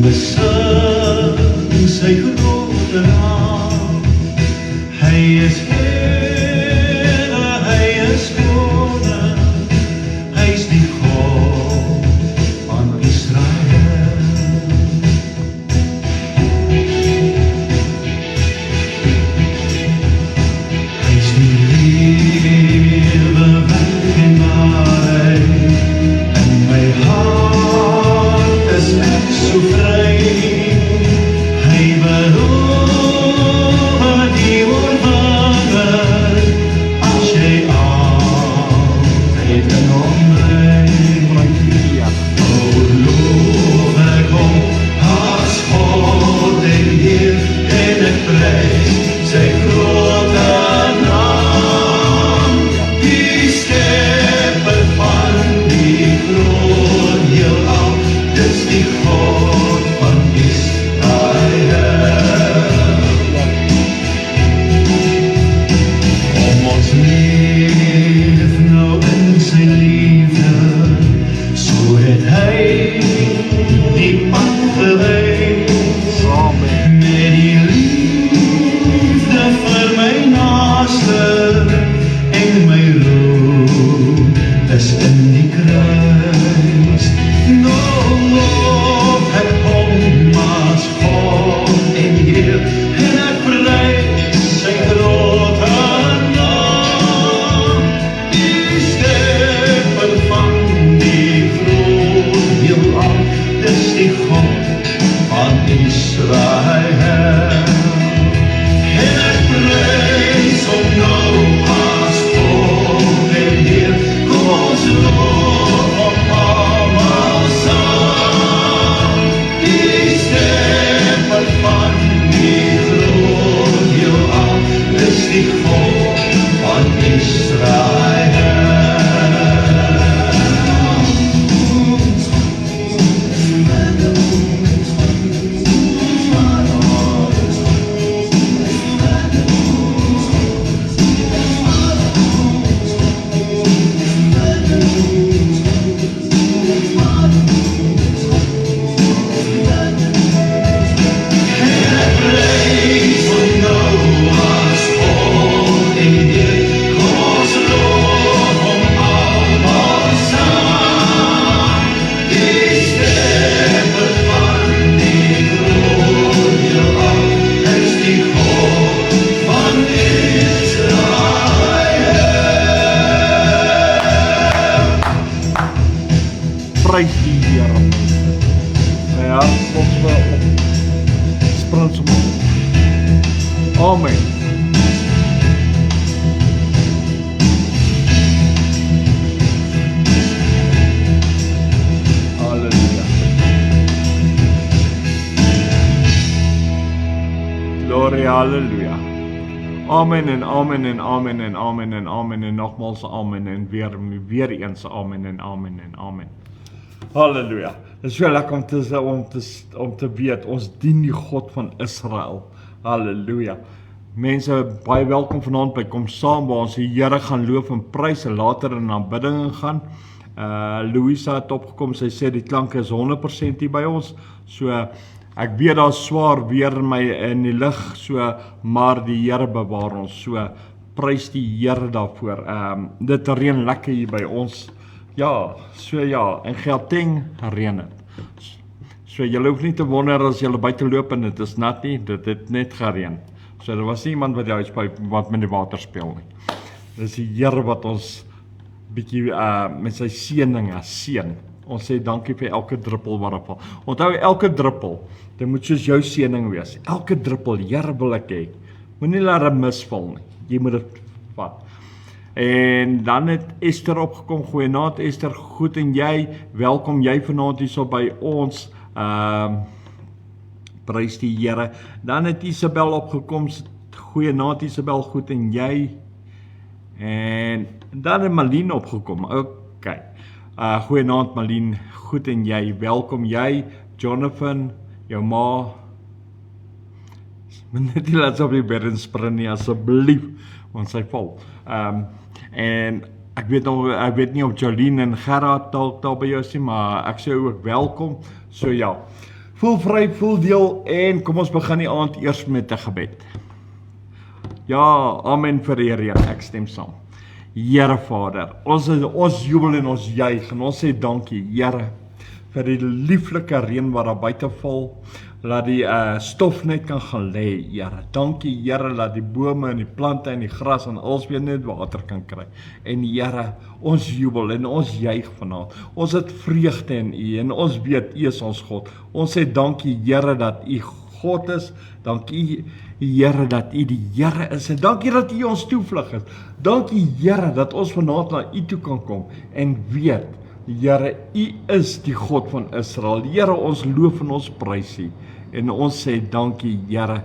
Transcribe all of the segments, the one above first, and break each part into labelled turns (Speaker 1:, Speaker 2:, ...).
Speaker 1: besing sy grote naam. Hy is Here, hy is koning, hy is die God van Israel. Hy is die lewe, weg en waarheid, in my hart is ek so vry. Hy beloof die oorwinning, as jy altyd in hom bly. O, loof ek hom as God en Heer, en ek prys sy grote naam. Die skepper van die groot heelal, dis die God van Israel. Om ons leef nou in sy liefde, so het hy die pad gewys. Met die liefde vir my naaste, en my roem is in die kruis. Nou loof ek hom as God en Heer, en ek prys sy grote naam. Die skepper van die groot heelal, dis die God van Israel. En ek prys hom nou as God en Heer, kom ons loof hom almal saam. Die skepper van die groot heelal, dis die God van Israel.
Speaker 2: Prys die Here. Ja, ons wil op sprint som op. Amen. Halleluja. Gloria, halleluja. Amen en amen en amen en amen en amen en nogmaals amen en weer eens amen en amen en amen. Halleluja. Dit is so lekker om te weet, ons dien die God van Israel. Halleluja. Mense, baie welkom vanaand by Kom Saam, waar ons die Here gaan loof en prys en later in aanbidding gaan. Louisa het opgekom, sy sê die klanke is 100% hier by ons. So, ek weet daar swaar weer in die lig, so, maar die Here bewaar ons. So, prys die Here daarvoor. Dit reën lekker hier by ons. Ja, in Gauteng reën het. So julle hoef nie te wonder as julle buite loop en dit is nat nie, dit het net gereën. So daar was nie iemand wat die huis wat met die water speel nie. Dis die Here wat ons bietjie met sy seëninge seën. Ons sê dankie vir elke druppel wat er val. Onthou elke druppel, dit moet soos jou seëning wees. Elke druppel, Here wil ek hê. Moenie laat dit misval nie. Jy moet dit vat. En dan het Esther opgekom. Goeienaand Esther, goed en jy? Welkom jy vanaand hier so by ons. Prys die Here. Dan het Isabel opgekom. Goeienaand Isabel, goed en jy? En dan het Malien opgekom. Okay. Goeienaand Malien, goed en jy? Welkom jy? Jonathan, jou ma. Net nie laat op die bed en spring nie, asseblief, want sy val. En ek weet nie of Jolien en Gerard dalk daar by jou is nie, maar ek sê ook welkom. So ja, Voel vry, voel deel en kom ons begin die aand eers met 'n gebed. Ja, amen vir die Here, ek stem saam. Here Vader, ons jubel en ons juig en ons sê dankie, Here, vir die lieflike reën wat daar buite val, laat die stof net kan gaan lê, Here. Dankie, Here, dat die bome en die plante en die gras en alles weer net water kan kry. En Here, ons jubel en ons juig vanaand. Ons het vreugde in U en ons weet U is ons God. Ons sê dankie, Here, dat U God is. Dankie, Here, dat U die Here is. En dankie dat U ons toevlug is. Dankie, Here, dat ons vanaand na U toe kan kom en weet, Here, U is die God van Israel. Here, ons loof en ons prys U. En ons sê dankie, Here,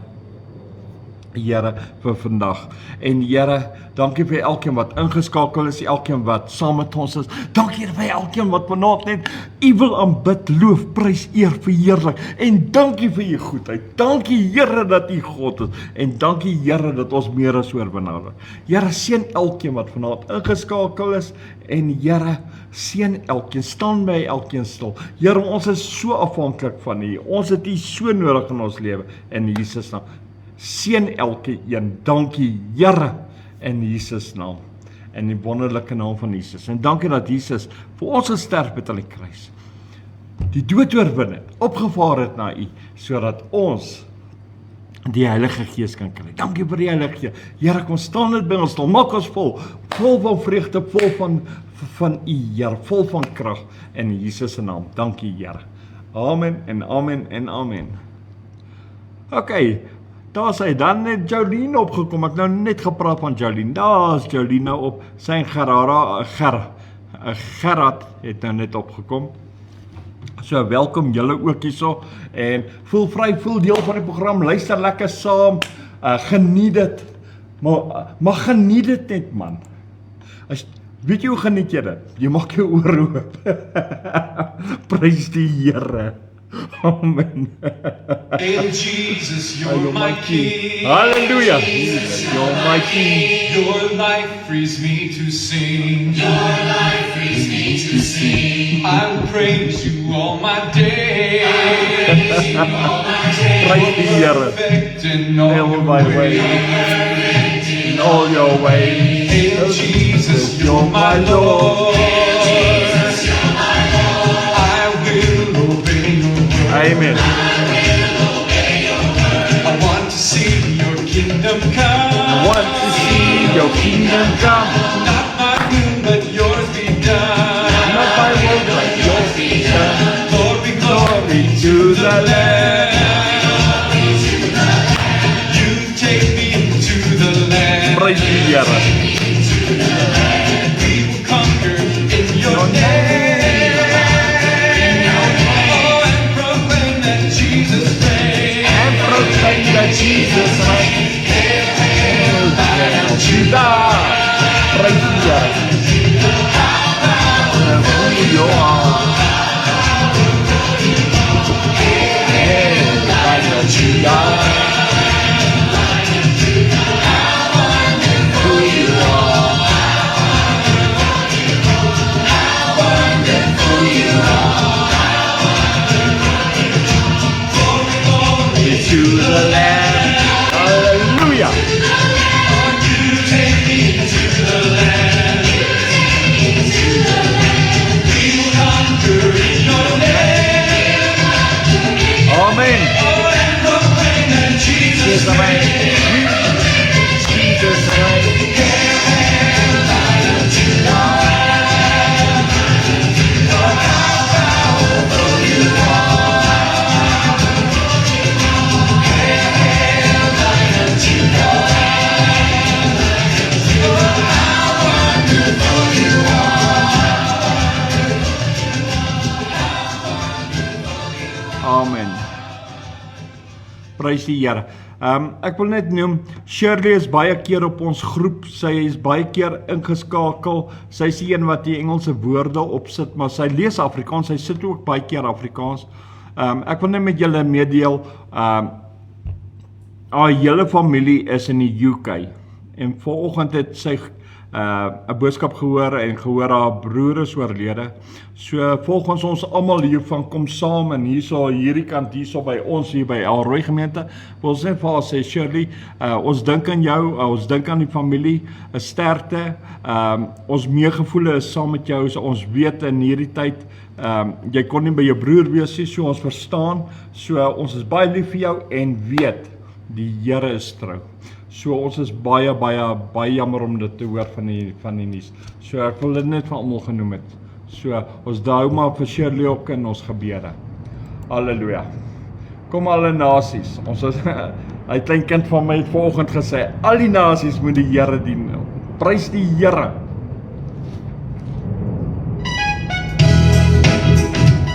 Speaker 2: vir vandag. En Here, dankie vir elkeen wat ingeskakel is, elkeen wat saam met ons is. Dankie vir elkeen wat vanaand net U wil aanbid, loof, prys, eer, verheerlik. En dankie vir U goedheid. Dankie, Here, dat U God is. En dankie, Here, dat ons meer as oorwinnaars. Here, seën elkeen wat vanaand ingeskakel is. En Here, seën elkeen, staan by elkeen stil. Here, ons is so afhanklik van U. Ons het U so nodig in ons lewe. In Jesus naam. Seën elkeen. Dankie, Here, in Jesus naam. In die wonderlike naam van Jesus. En dankie dat Jesus vir ons gesterf het aan die kruis. Die dood oorwin het, opgevaar het na U, sodat ons die Heilige Gees kan kry. Dankie vir die Heilige Gees. Here, kom staan net by ons stil, maak ons vol van vreugde, vol van U, Here, vol van krag in Jesus se naam. Dankie, Here. Amen en amen en amen. Okay, daar is hy dan net Jolene opgekom. Ek nou net gepraat van Jolene. Daar is Jolene nou op. Sy Gerard het nou net opgekom. So welkom julle ook hierso en voel vry, voel deel van die program, luister lekker saam, geniet dit, maar geniet dit net man. Weet jy hoe geniet jy dit? Jy maak jou oor oop. Prys die Here. Amen.
Speaker 1: Hail Jesus, you're my King.
Speaker 2: Hallelujah. Jesus, you're my King.
Speaker 1: Your life frees me to sing. Your life frees me to sing. I will praise you all my days.
Speaker 2: Praise the Here.
Speaker 1: Perfect in all
Speaker 2: Hail my way. In all your ways.
Speaker 1: Hail Jesus, you're my Lord. I will obey your word.
Speaker 2: Amen.
Speaker 1: I want to see your kingdom come.
Speaker 2: I want to see your kingdom come.
Speaker 1: Not my will, but yours be done.
Speaker 2: Not my will, but yours be done.
Speaker 1: Lord, be glory
Speaker 2: To the Lamb.
Speaker 1: You take me to the land.
Speaker 2: Praise the Here.
Speaker 1: We will conquer in your name. Oh, and proclaim that Jesus reigns.
Speaker 2: And proclaim that Jesus reigns. Hail, hail, Judah. Praise the Here. And who you are. Hail, hail, Judah. To the Lamb. Hallelujah.
Speaker 1: You take me to the land. We will conquer in your name.
Speaker 2: Amen.
Speaker 1: Oh, and proclaim that Jesus reigns.
Speaker 2: Jesus reigns. Amen. Prys die Here. Ek wil net noem, Shirley is baie keer op ons groep, sy is baie keer ingeskakel, sy is die een wat die Engelse woorde opsit, maar sy lees Afrikaans, sy sit ook baie keer Afrikaans. Ek wil net met julle meedeel, haar hele familie is in die UK, en vanoggend het sy 'n boodskap gehoor en gehoor haar broer is oorlede. So volgens ons almal hiervan kom saam en hierdie kant hierso by ons hier by Elroy gemeente. Wil ons net vir haar sê, Shirley, ons dink aan jou, ons dink aan die familie, 'n sterkte. Ons meegevoele is saam met jou, so ons weet in hierdie tyd jy kon nie by jou broer wees nie, so ons verstaan. So ons is baie lief vir jou en weet die Here is trou. So ons is baie jammer om dit te hoor van die nuus. So ek wil dit net vir almal genoem het. So ons hou maar vir Shirley op in ons gebede. Halleluja. Kom alle nasies. Ons is 'n klein kind van my het vanoggend gesê, al die nasies moet die Here dien. Prys die Here.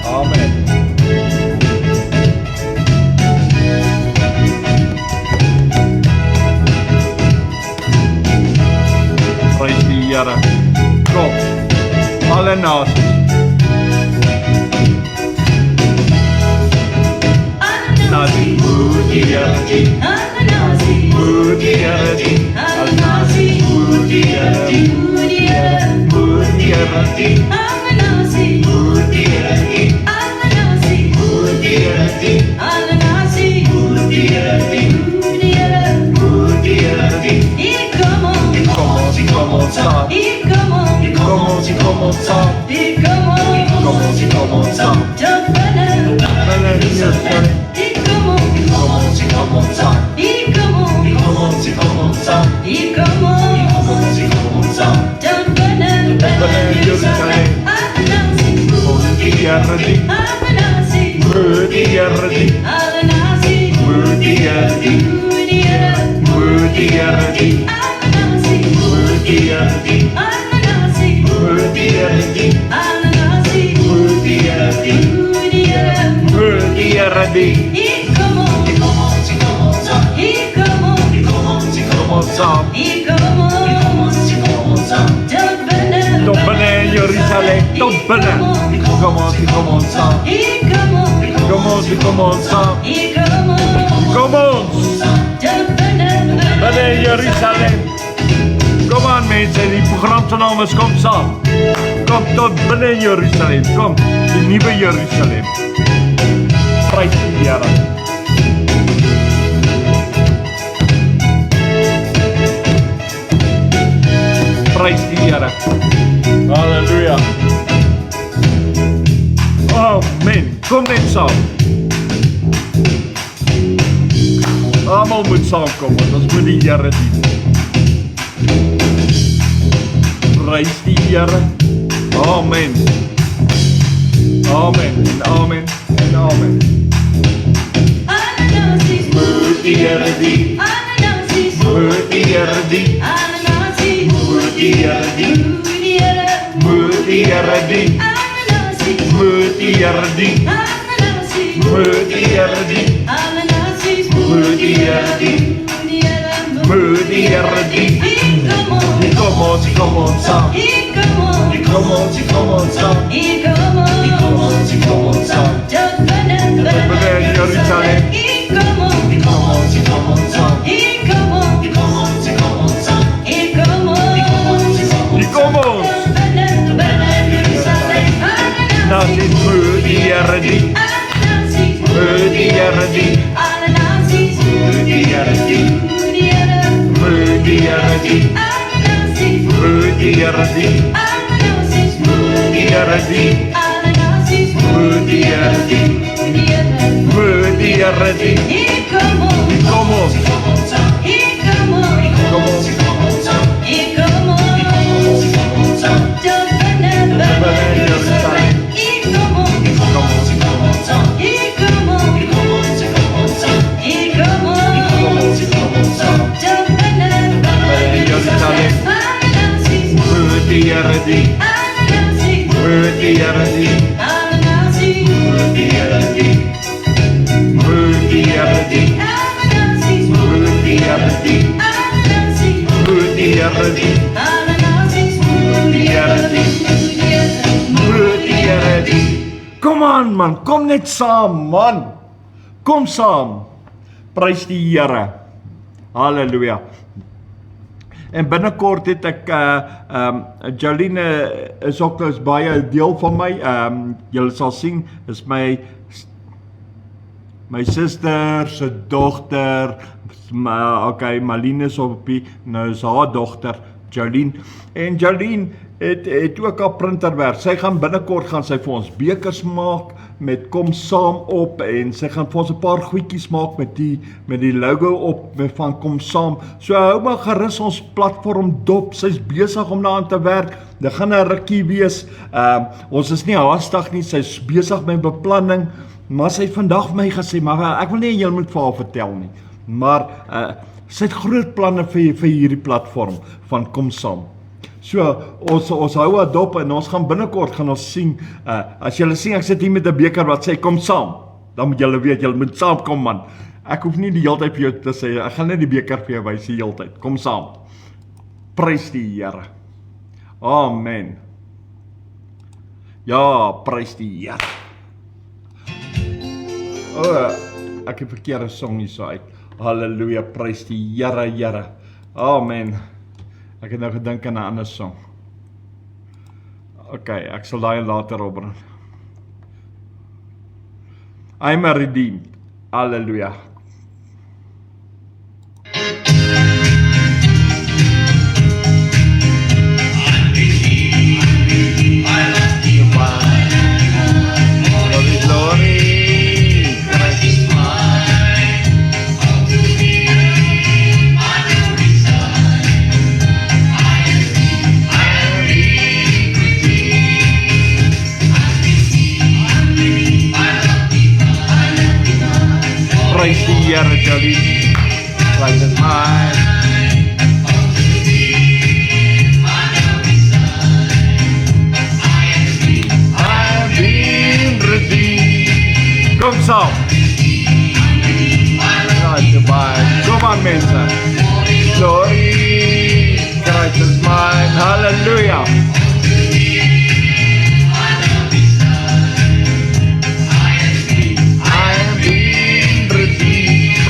Speaker 2: Amen. Prys die Here. Kom, alle nasies. Nasies, moet die Here dien. Moet die Here dien. Alle nasies, moet die Here dien. Moet die Here dien. Moet die Here dien. Moet die Here dien. Moet die Here dien. Moet die Here dien. Kom ons saam. Kom ons saam. Kom ons saam. Tot binne in Jerusalem, tot binne. Kom ons saam. Kom ons saam. Kom ons. Binne in Jerusalem. Kom aan mense, die program se naam is Kom Saam. Kom tot binne in Jerusalem. Kom, die nuwe Jerusalem. Prys die Here. Prys die Here. Halleluja. Amen. Kom net saam. Almal moet saamkom, want ons moet die Here dien. Prys die Here. Amen. Amen en amen en amen. Moet die Here dien. Moet die Here dien. Moet die Here dien. Moet die Here dien. Moet die Here dien. Moet die Here dien. Moet die Here dien. Moet die Here dien. Kom ons saam. Kom ons saam. Kom ons saam. Binne in Jerusalem. Kom ons saam. Kom ons. Nasies moet die Here dien. Moet die Here dien. Moet die Here dien. Moet die Here dien. Moet die Here dien. Moet die Here dien. Moet die Here dien. Moet die Here dien. Kom ons. Kom ons. Moet die Here dien. Moet die Here dien. Moet die Here dien. Moet die Here dien. Moet die Here dien. Moet die Here dien. Moet die Here dien. Moet die Here dien. Kom aan man, kom net saam man. Kom saam. Prys die Here. Halleluja. En binnekort het ek, Jolene is ook is baie deel van my, julle sal sien, is my suster se dogter, Marlene is op die, nou is haar dogter, Jolene, en Jolene het ook al printerwerk, sy gaan binnekort sy vir ons bekers maak, met kom saam op, en sy gaan vir ons 'n paar goedjies maak met die logo op, van kom saam, so hou maar gerus ons platform dop, sy's besig om daaraan te werk, dit gaan 'n rukkie wees, ons is nie haastig nie, sy's besig met beplanning, maar sy het vandag vir my gesê, maar ek wil nie julle moet vir haar vertel nie, maar sy het groot planne vir hierdie platform, van kom saam. So, ons hou haar dop en ons gaan binnekort gaan ons sien, as julle sien, ek sit hier met 'n beker wat sê, kom saam, dan moet julle weet, julle moet saamkom man, ek hoef nie die hele tyd vir jou te sê, ek gaan net die beker vir jou wys die hele tyd, kom saam, prys die Here, amen, ja, prys die Here, ek het verkeerde song hier so uit, halleluja, prys die Here, amen, ek het nou gedink aan 'n ander song. Ok, ek sal daai later opbring. I'm a redeemed. Halleluja. Praise die Here, Jolene, praise is mine. I've been redeemed. Kom saam. Kom aan mense. Glory, Christ is mine. Halleluja.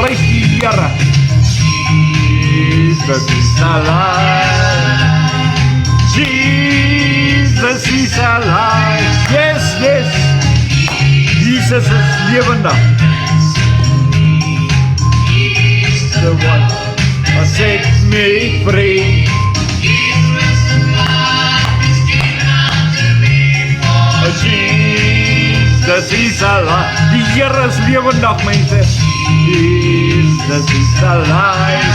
Speaker 2: Prys die Here, Jesus is alive, Jesus is alive, yes, yes, Jesus is lewendig, the one that set me free, Jesus is alive, die Here is lewendig mense, Jesus is alive,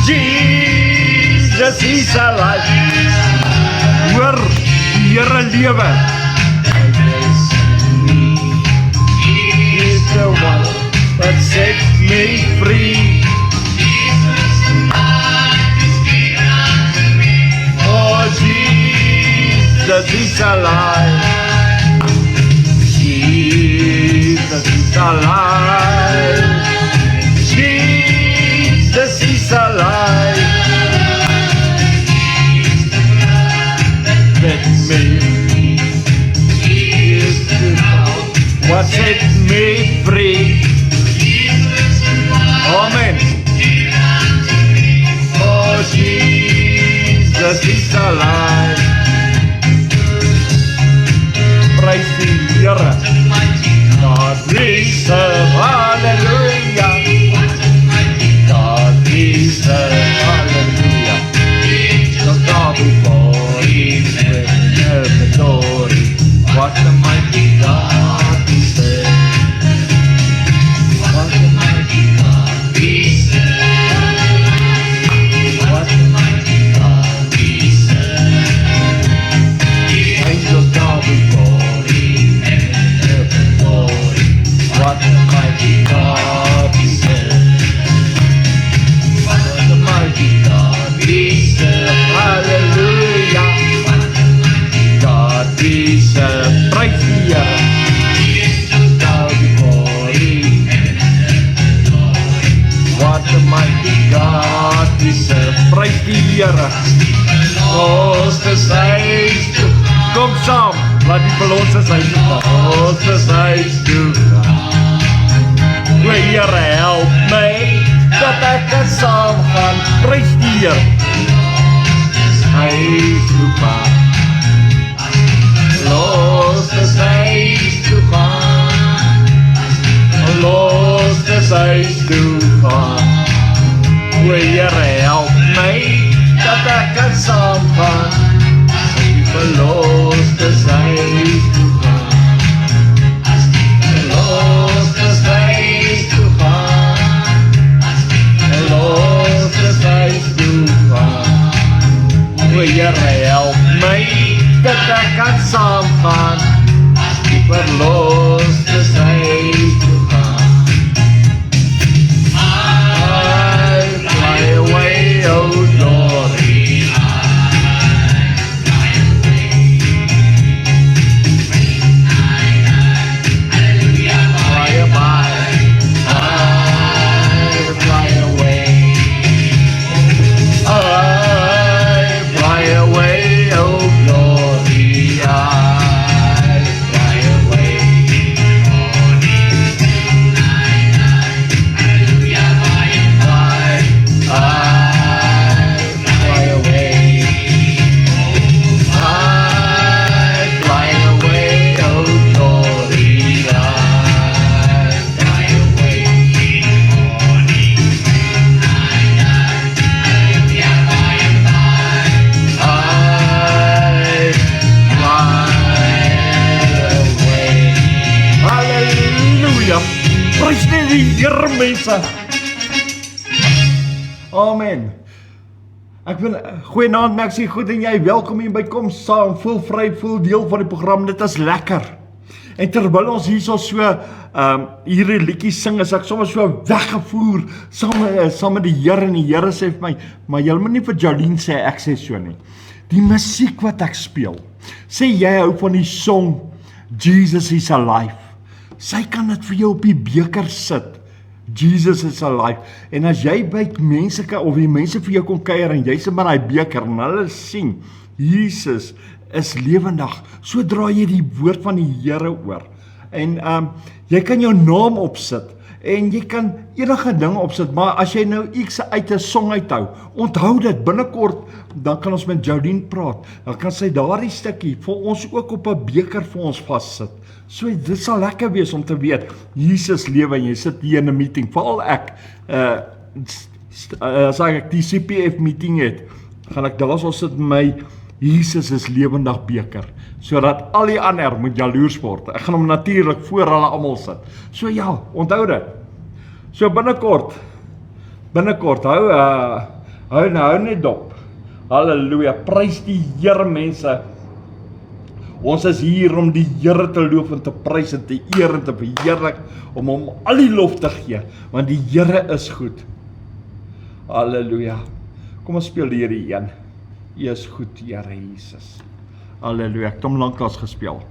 Speaker 2: Jesus is alive, hoor, die Here lewe, He is the one that set me free, oh Jesus is alive, Jesus is alive, Jesus is alive, let me is the one what set me free, amen, oh Jesus is alive, praise the Here, God we serve, hallelujah, God we serve, hallelujah, so God before Him with the glory, what a mighty God we serve, what a mighty God we serve, what a mighty God we serve, angels bow before Him with the glory, what a mighty God we serve, what a mighty God we serve, hallelujah, God we serve, praise the Here, bow before Him, what a mighty God we serve, praise the Here, ons is huis toe, kom saam, laat die beloftes huis toe gaan, ons is huis toe gaan, o Here help my, dat ek kan saam gaan, prys die weer. Huis toe gaan. Los is huis toe gaan. Los is huis toe gaan. O Here, help my dat ek kan saamgaan. Die verloste huis toe gaan. Verloste huis toe gaan. Verloste huis toe gaan. O Here, help my dat ek kan saamgaan. Die verloste huis toe gaan. Oh glory, fly away, I fly away, oh glory, I fly away. Prys net die Here, mense. Amen. Ek wil goeienaand, Maxie, goed en jy, welkom hier by Kom Saam, voel vry, voel deel van die program, dit is lekker. En terwyl ons hier so hierdie liedjie sing, is ek sommer so weggevoer, saam met die Here, en die Here sê vir my, maar jy moet nie vir Jolene sê, ek sê so nie. Die musiek wat ek speel, sê jy hou van die song, Jesus is alive. Sy kan dit vir jou op die beker sit. Jesus is alive. En as jy by mense kan, of die mense vir jou kom kuier en jy sit met daai beker en hulle sien, Jesus is lewendig. So dra jy die woord van die Here oor. En jy kan jou naam opsit en jy kan enige ding opsit, maar as jy nou iets uit 'n song uithou, onthou dit binnekort, dan kan ons met Jolene praat. Dan kan sy daardie stukkie vir ons ook op 'n beker vir ons vassit. So dit sal lekker wees om te weet, Jesus lewe en jy sit hier in 'n meeting, veral ek, as ek die CPF meeting het, gaan ek daar sal sit met my Jesus is lewendig beker, sodat al die ander moet jaloers word. Ek gaan hom natuurlik voor hulle almal sit. So ja, onthou dit. So binnekort, hou net dop. Halleluja, prys die Here, mense. Ons is hier om die Here te loof en te prys en te eer en te verheerlik, om hom al die lof te gee, want die Here is goed. Halleluja. Kom ons speel hierdie een. U is goed, Here Jesus. Halleluja, ek het hom lanklaas gespeel.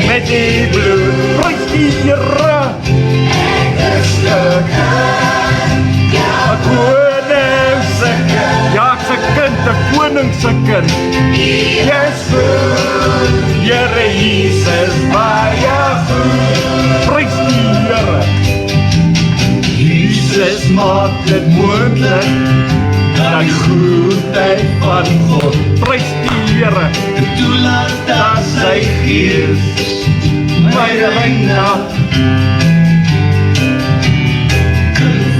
Speaker 2: Met die bloed, prys die Here. Ek is een koning se kind, ja, ek se kind, een koning se kind. Yes, goed, Here Jesus, baie goed. Prys die Here. Jesus maak dit moontlik, die goedheid van God. Prys die Here. Toelaat dat sy gees my rein af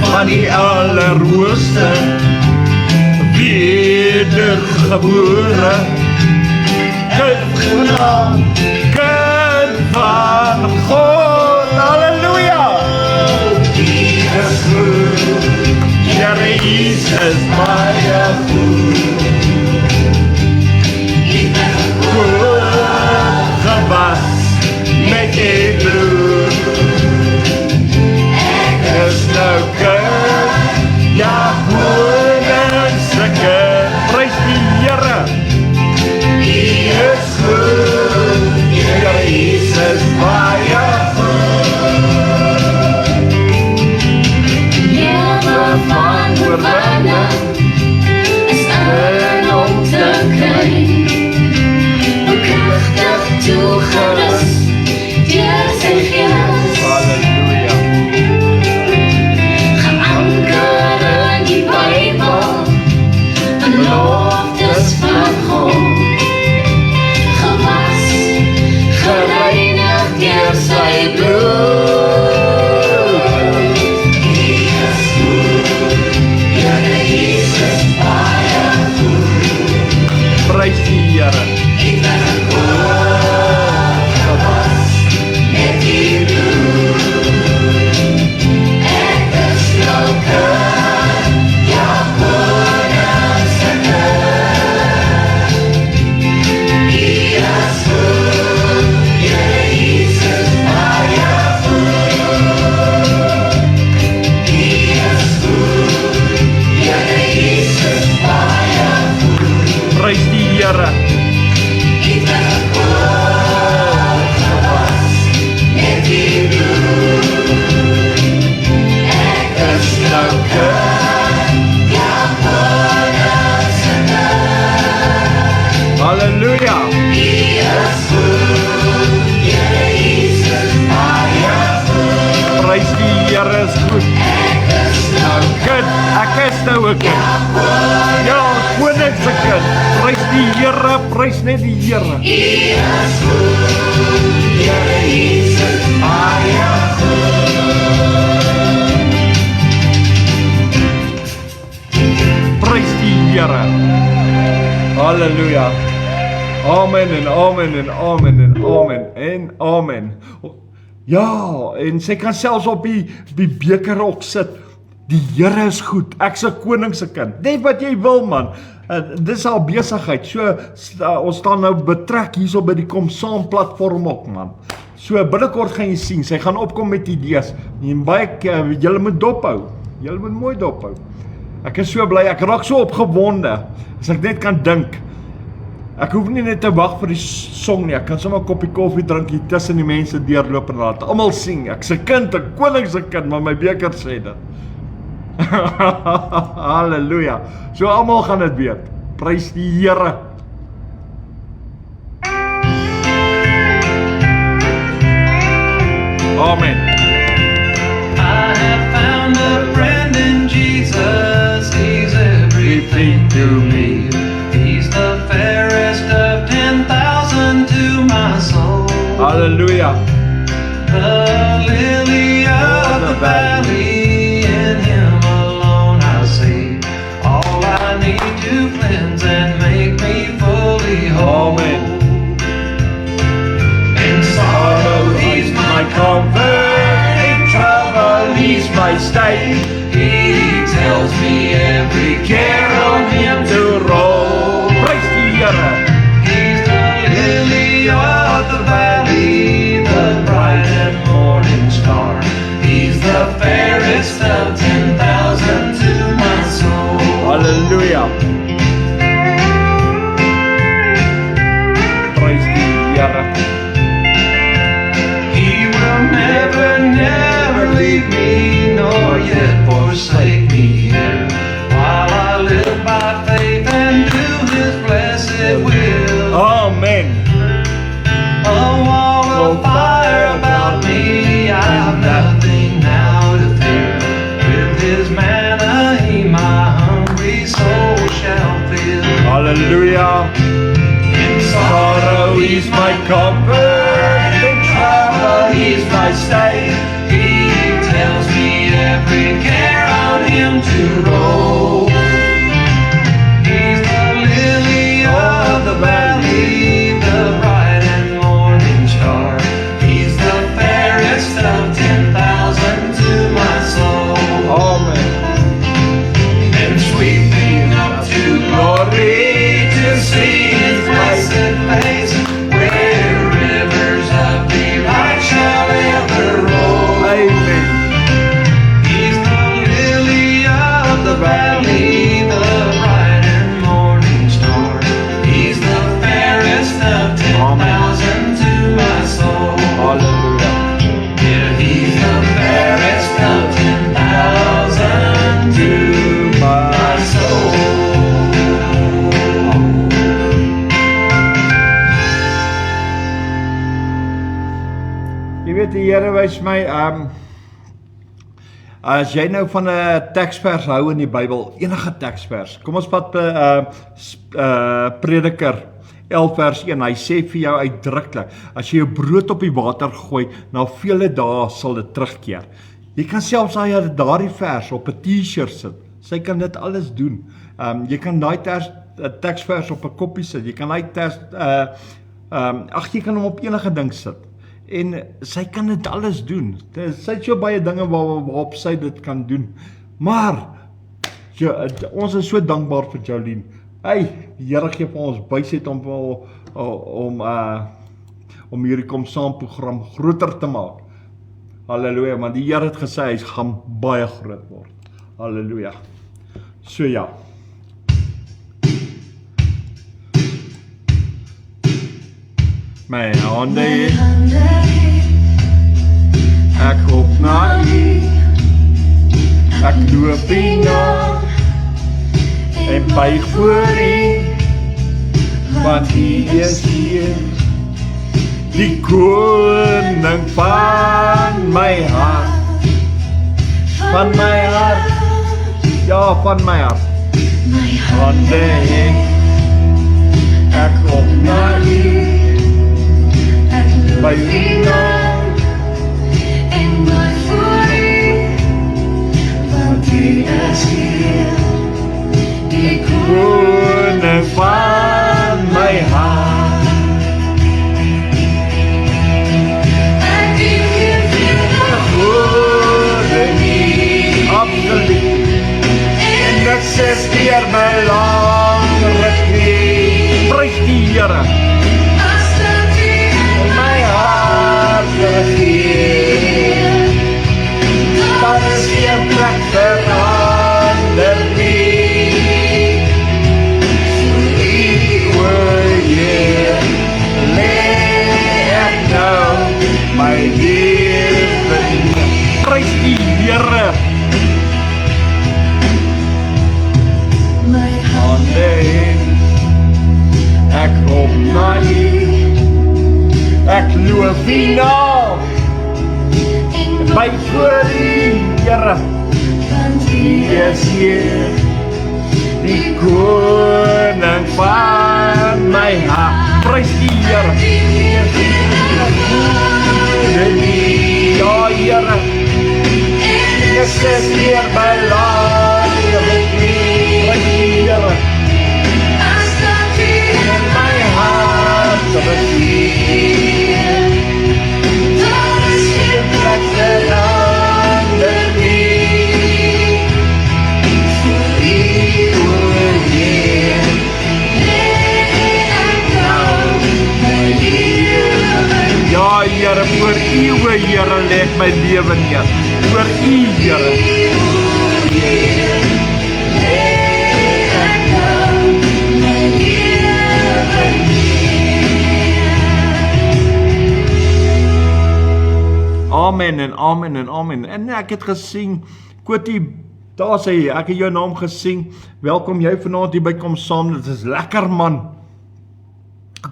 Speaker 2: van die allerhoogste wedergebore kind genaamd kind van God. Halleluja. Die is goed, Here Jesus baie goed. Gewas met die bloed. Ek is nou kind, ja, koning se kind. Prys die Here. U is goed, Here Jesus baie goed. goed. Nou kind, ek is nou 'n kind. Ja, koning se kind. Prys die Here, prys net die Here. Prys die Here. Halleluja. Amen en amen en amen en amen en amen. Ja, en sy kan selfs op die beker ook sit. Die Here is goed. Ek's 'n koning se kind. Net wat jy wil, man. Dis al besigheid. So ons staan nou betrek hierso by die Kom Saam platform ook, man. So binnekort gaan jy sien, sy gaan opkom met idees. En baie julle moet dophou. Julle moet mooi dophou. Ek is so bly, ek raak so opgewonde as ek net kan dink. Ek hoef nie net te wag vir die song nie, ek kan sommer 'n koppie koffie drink hier tussen die mense deurloop en laat almal sing. Ek's 'n kind, 'n koning se kind, maar my beker sê dit. Halleluja. So almal gaan dit weet. Prys die Here. Amen.
Speaker 3: I have found a friend in Jesus. He's everything to me. He's the fairest of 10,000 to my soul.
Speaker 2: Hallelujah.
Speaker 3: The lily of the valley, in Him alone I see. All I need to cleanse and make me fully whole.
Speaker 2: Amen.
Speaker 3: In sorrow He's my comfort, in trouble He's my stay. He tells me every care on Him to roll.
Speaker 2: Prys die Here.
Speaker 3: He's the lily of the valley, the bright and morning star. He's the fairest of 10,000 to my soul.
Speaker 2: Hallelujah. Prys die Here.
Speaker 3: He will never, never leave me, nor yet forsake me here, while I live by faith and do His blessed will.
Speaker 2: Amen.
Speaker 3: A wall of fire about me, I have nothing now to fear. With His manna, my hungry soul shall fill.
Speaker 2: Hallelujah.
Speaker 3: In
Speaker 2: Sorrow He's my comfort, in trouble
Speaker 3: He's my stay. He tells me every care on Him to roll. He's the lily of the valley, the bright and morning star. He's the fairest of 10,000 to my soul.
Speaker 2: Amen.
Speaker 3: And sweeping up to glory to see His blessed face, where rivers of delight shall ever roll.
Speaker 2: Amen.
Speaker 3: He's the lily of the valley, the bright and morning star. He's the fairest of 10,000 to my soul.
Speaker 2: Hallelujah.
Speaker 3: Yeah, He's the fairest of 10,000 to my soul.
Speaker 2: Jy weet die Here wys my as jy nou van 'n teksvers hou in die Bybel, enige teksvers. Kom ons vat Prediker 11 vers 1. Hy sê vir jou uitdruklik, as jy jou brood op die water gooi, na vele dae sal dit terugkeer. Jy kan selfs daardie vers op 'n T-shirt sit. Sy kan dit alles doen. Jy kan daai teksvers op 'n koppie sit. Jy kan daai jy kan hom op enige ding sit. En sy kan dit alles doen. Sy het so baie dinge waarop sy dit kan doen. Maar ons is so dankbaar vir Jolien. Die Here gee vir ons wysheid om hierdie Kom Saam program groter te maak. Halleluja, want die Here het gesê hy gaan baie groot word. Halleluja. So ja. My hande, ek hoop na U, ek loop U na, en buig voor U, want U is hier, die koning van my hart. van my hart. Ja, van my hart. Hande en ek op na U. By U naam
Speaker 4: en maar voor U, want U is hier, die
Speaker 2: koning van my hart.
Speaker 4: en U geef U
Speaker 2: Koning, absoluut. En ek sê weer belangrik nie. Prys die Here.
Speaker 4: as dat U in
Speaker 2: My hart regeer. Daar is geen plek verander nie. O Heer, lê ek nou my lewe neer. Prys die Here.
Speaker 4: my
Speaker 2: Hande en ek op na U. Ek loof U naam.
Speaker 4: en
Speaker 2: By voor U, Here.
Speaker 4: want U
Speaker 2: Is hier die koning van my hart. Prys die Here. Ja, Here. Ek sê weer belangrik nie. Prys die Here.
Speaker 4: as dat U
Speaker 2: In my hart regeer.
Speaker 4: daar is geen
Speaker 2: Plek verander nie.
Speaker 4: voor U,
Speaker 2: O Heer.
Speaker 4: ek nou my lewe.
Speaker 2: Ja, Here, voor U, o Here, lê ek my lewe neer. Voor U, Here. Amen en amen en amen. En ek het gesien, Kotie, daar sê jy, ek het jou naam gesien. Welkom jy vanaand hier by Kom Saam. Dit is lekker, man.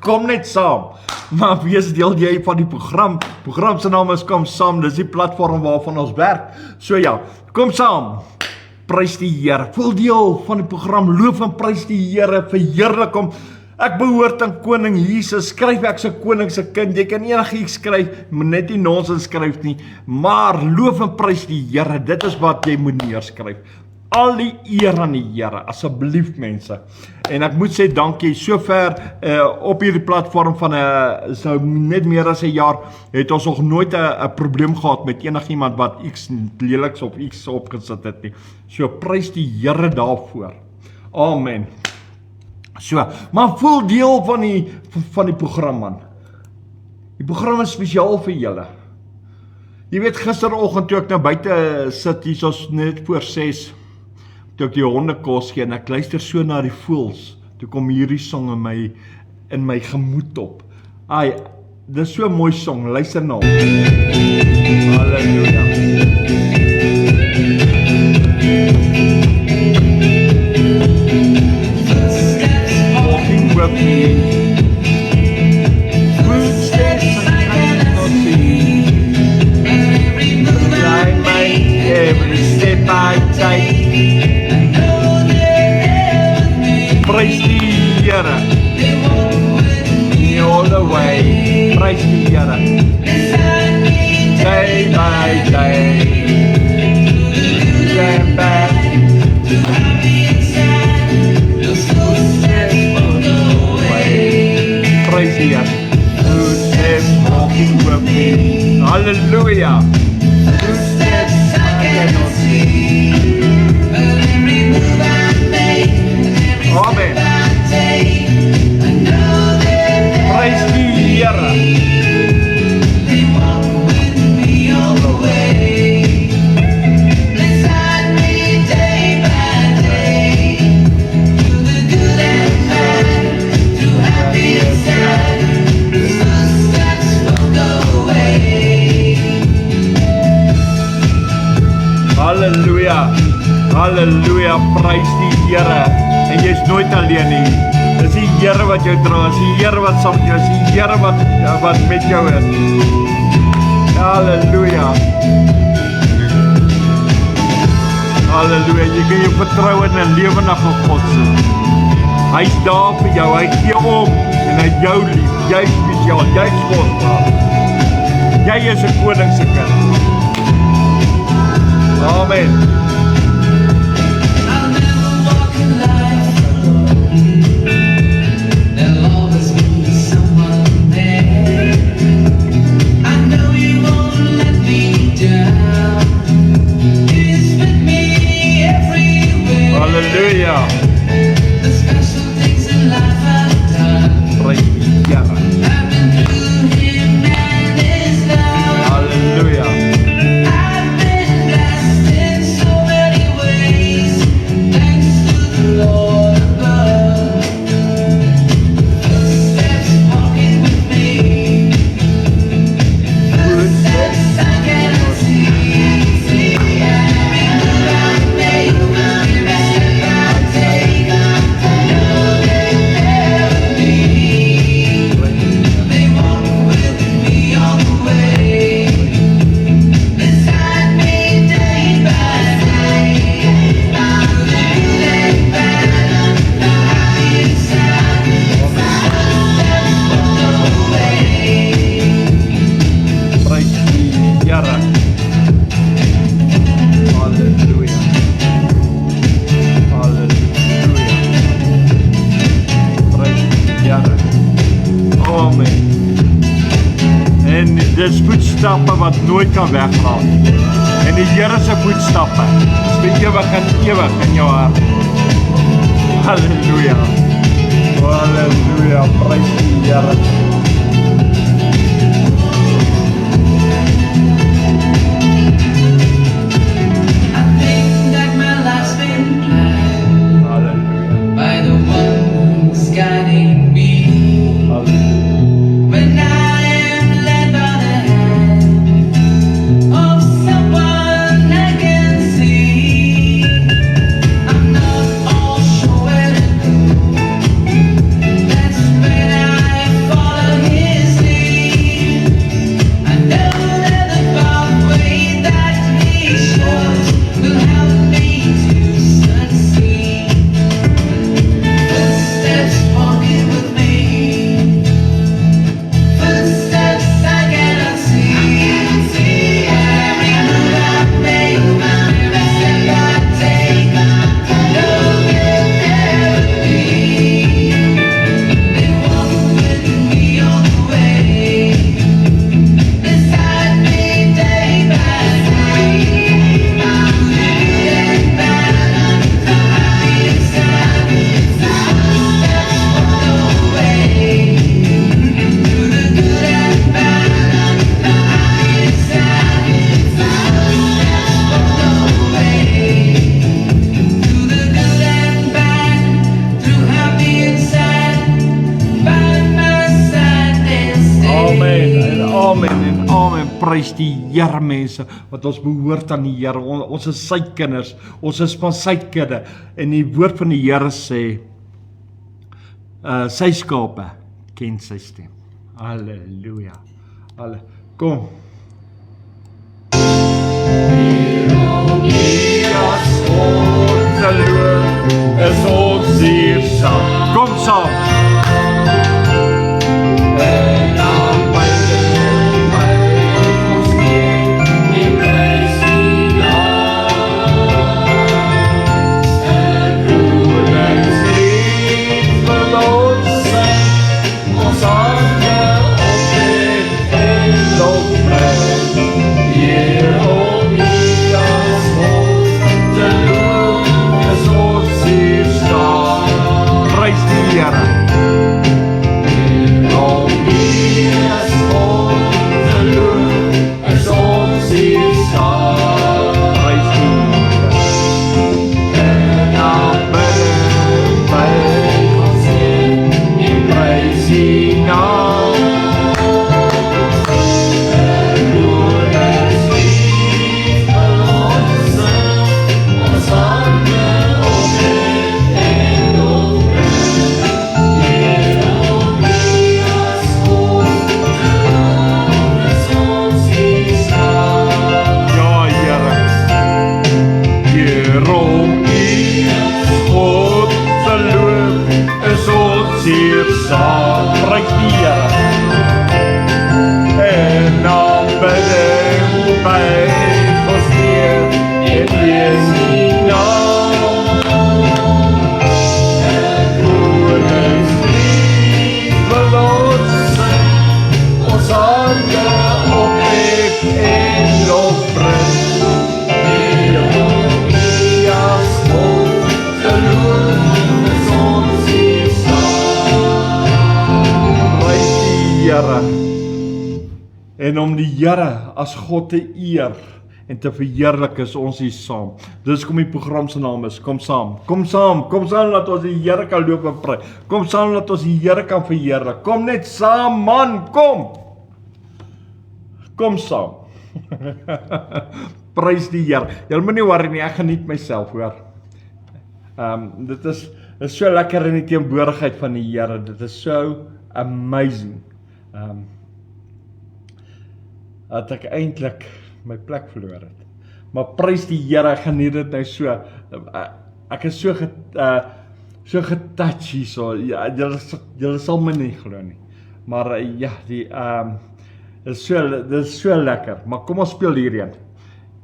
Speaker 2: Kom net saam. Maar wees deel jy van die program. Program se naam is Kom Saam. Dis die platform waarvan ons werk. So ja, kom saam. Prys die Here. Voel deel van die program. Loof en prys die Here. Verheerlik hom. Ek behoort aan koning Jesus. Skryf ek se koning se kind. Jy kan enigiets skryf, moet net nie nonsens skryf nie. Maar loof en prys die Here. Dit is wat jy moet neerskryf. Al die eer aan die Here, asseblief mense. En ek moet sê dankie, sover op hierdie platform van so net meer as 'n jaar, het ons nog nooit 'n probleem gehad met enigiemand wat iets leliks of iets opgesit het nie. So prys die Here daarvoor. Amen. So, maar voel deel van die program, man. Die program is spesiaal vir julle. Jy weet, gisteroggend toe ek nou buite sit, hier is net voor 6, toe ek die honde kos gee en ek luister so na die voëls, toe kom hierdie song in my gemoed op. Ai, dis so 'n mooi song, luister na hom. Halleluja. Walking with me, footsteps I cannot see. I make every step I take. Prys die Here, all the way. Prys die Here, day by day. Stand back, prys die Here. Footsteps walking with me. Hallelujah. Footsteps I cannot see. Amen. Prys die Here. Halleluja. Halleluja. Prys die Here. En jy is nooit alleen nie. Dis die Here wat jou dra, dis die Here wat saam met jou is, die Here wat met jou is. Halleluja. Halleluja, jy kan jou vertrou in 'n lewendige God sit. Hy's daar vir jou, hy gee om en hy jou lief, jy is spesiaal, jy is kosbaar. Jy is 'n koning se kind. Amen.
Speaker 3: I'll never walk in life alone. There'll always be someone there. I know you won't let me down. He's with me everywhere.
Speaker 2: Halleluja.
Speaker 3: The special things in life I've done.
Speaker 2: Prys die Here.
Speaker 3: I've been through him and his love.
Speaker 2: Halleluja.
Speaker 3: I've been blessed in so many ways, thanks to the Lord above. Footsteps walking with me, footsteps I cannot see. Every move I make, every step I take, I know they're there with me. They walk with me all the way. Beside me day by day, through the good and bad, the happy and sad, footsteps on the way.
Speaker 2: Prys die Here. Halleluja. Halleluja. Prys die Here. Amen. En dis voetstappe wat nooit kan weggaan. En die Here se voetstappe is vir ewig en ewig in jou hart. Halleluja. Halleluja. Prys die Here.
Speaker 3: I think that my life's been planned
Speaker 2: Halleluja.
Speaker 3: by the one who's guiding me.
Speaker 2: Halleluja.
Speaker 3: When I am led by the hand of someone I can see, I'm not all sure where to go. That's when I follow his lead. I know that the pathway that he shows will help me to succeed. Footsteps walking with me. Footsteps I cannot see. Every move I make, every step I take, I know they're there with me. They walk with me all the way. Beside me day by day, through the good and bad, the happy and sad, footsteps on the way. Through the good and bad, the happy and sad, footsteps on the way. Through the good and bad, through happy and sad, by my side they'll stay.
Speaker 2: Amen en amen en amen. Prys die Here mense, want ons behoort aan die Here. Ons is sy kinders, ons is van sy kudde. En die woord van die Here sê, sy skape ken sy stem. Halleluja. Kom. Is ons hier saam. Kom saam. Prys die Here. Here en om die Here as God te eer en te verheerlik is ons hier saam. Dis kom die program se naam is, kom saam, laat ons die Here kan loop en prys. Kom saam, laat ons die Here kan verheerlik. Kom net saam man, kom saam. Prys die Here. Jy moet nie worry nie, ek geniet myself, hoor. Dit is so lekker in die teenwoordigheid van die Here. Dit is so amazing. Dat ek eintlik my plek verloor het. Maar prys die Here, ek geniet dit nou so. Ek is so getouch hierso. Ja, julle sal my nie glo nie. Maar ja, dit is so lekker. Maar kom ons speel hierheen.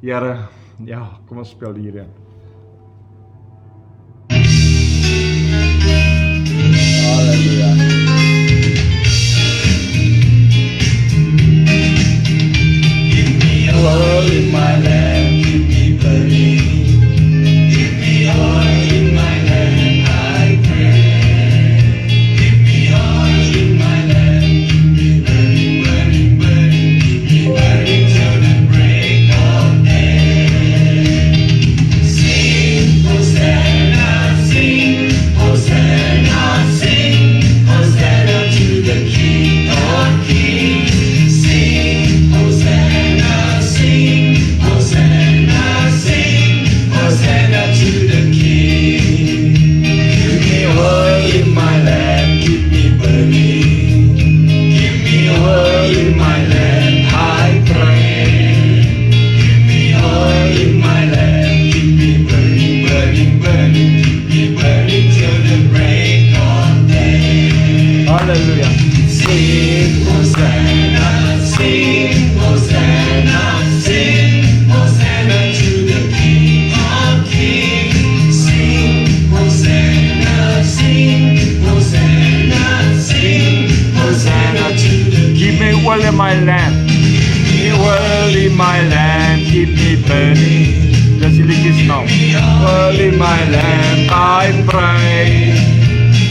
Speaker 2: Here, ja, kom ons speel hierheen. Halleluja.
Speaker 3: Oil in my lamp, keep me burning. Give me oil in my lamp, I pray. Give me oil in my lamp, keep me burning, burning, burning. Keep me burning till the break of day. Sing, Hosanna, sing, Hosanna, sing, Hosanna to the King of Kings. Sing, Hosanna, sing, Hosanna, sing, Hosanna to the King. Give me oil in my lamp, keep me burning. Give me oil in my lamp, I pray. Give me oil in my lamp, keep me burning, burning, burning. Keep me burning till the break of day.
Speaker 2: Hallelujah.
Speaker 3: Sing, Hosanna, sing, Hosanna, sing, Hosanna to the King of Kings. Sing, Hosanna, sing, Hosanna, sing, Hosanna to the King.
Speaker 2: Keep me oil in my lamp. Keep me oil in my lamp. Keep me burning. Dis die liedjie naam. Oil in my lamp, I pray.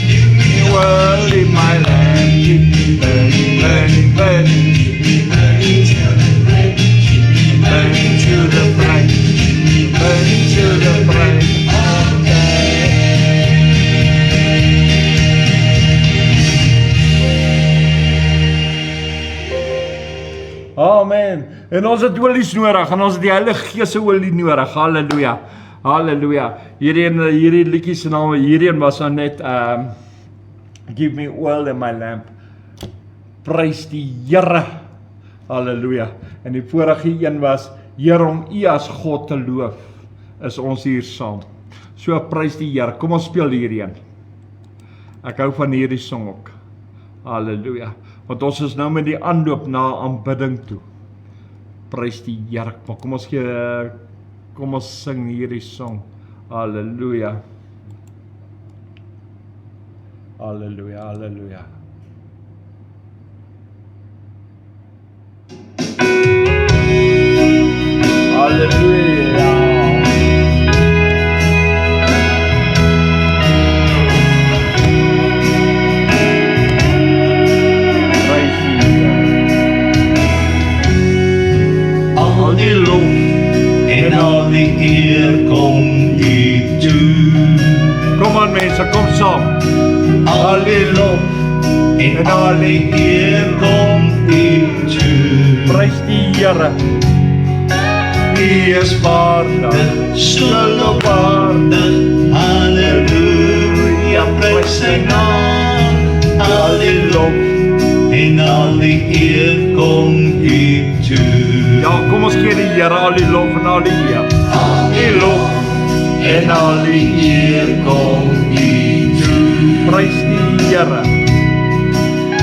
Speaker 3: Give me
Speaker 2: Oil in my lamp. Keep me burning, burning, burning.
Speaker 3: Keep me burning till the break. Keep me burning till the break. Keep me burning till the break of day.
Speaker 2: Amen. En ons het olies nodig, en ons het die Heilige Gees se olie nodig. Halleluja. Halleluja. Hierdie liedjie se naam, hierheen was dan net Give me oil in my lamp. Prys die Here. Halleluja. En die vorige een was, Here, om U as God te loof, is ons hier saam. So prys die Here. Kom ons speel hierheen. Ek hou van hierdie song ook. Halleluja. Want ons is nou met die aanloop na aanbidding toe. Prys die Here. Maar kom ons sing hierdie song. Halleluja. Halleluja, halleluja. Halleluja. Prys die Here.
Speaker 3: Al die lof en al die eer kom U toe.
Speaker 2: Kom aan mense, kom saam.
Speaker 3: Al die lof en al die eer kom U toe.
Speaker 2: Prys die Here.
Speaker 3: U is waardig, so lofwaardig. Halleluja, prys Sy naam. Al die lof en al die eer kom U toe.
Speaker 2: Ja, kom ons gee die Here al die lof en al die eer.
Speaker 3: Al die lof en al die eer kom U toe.
Speaker 2: Prys die Here.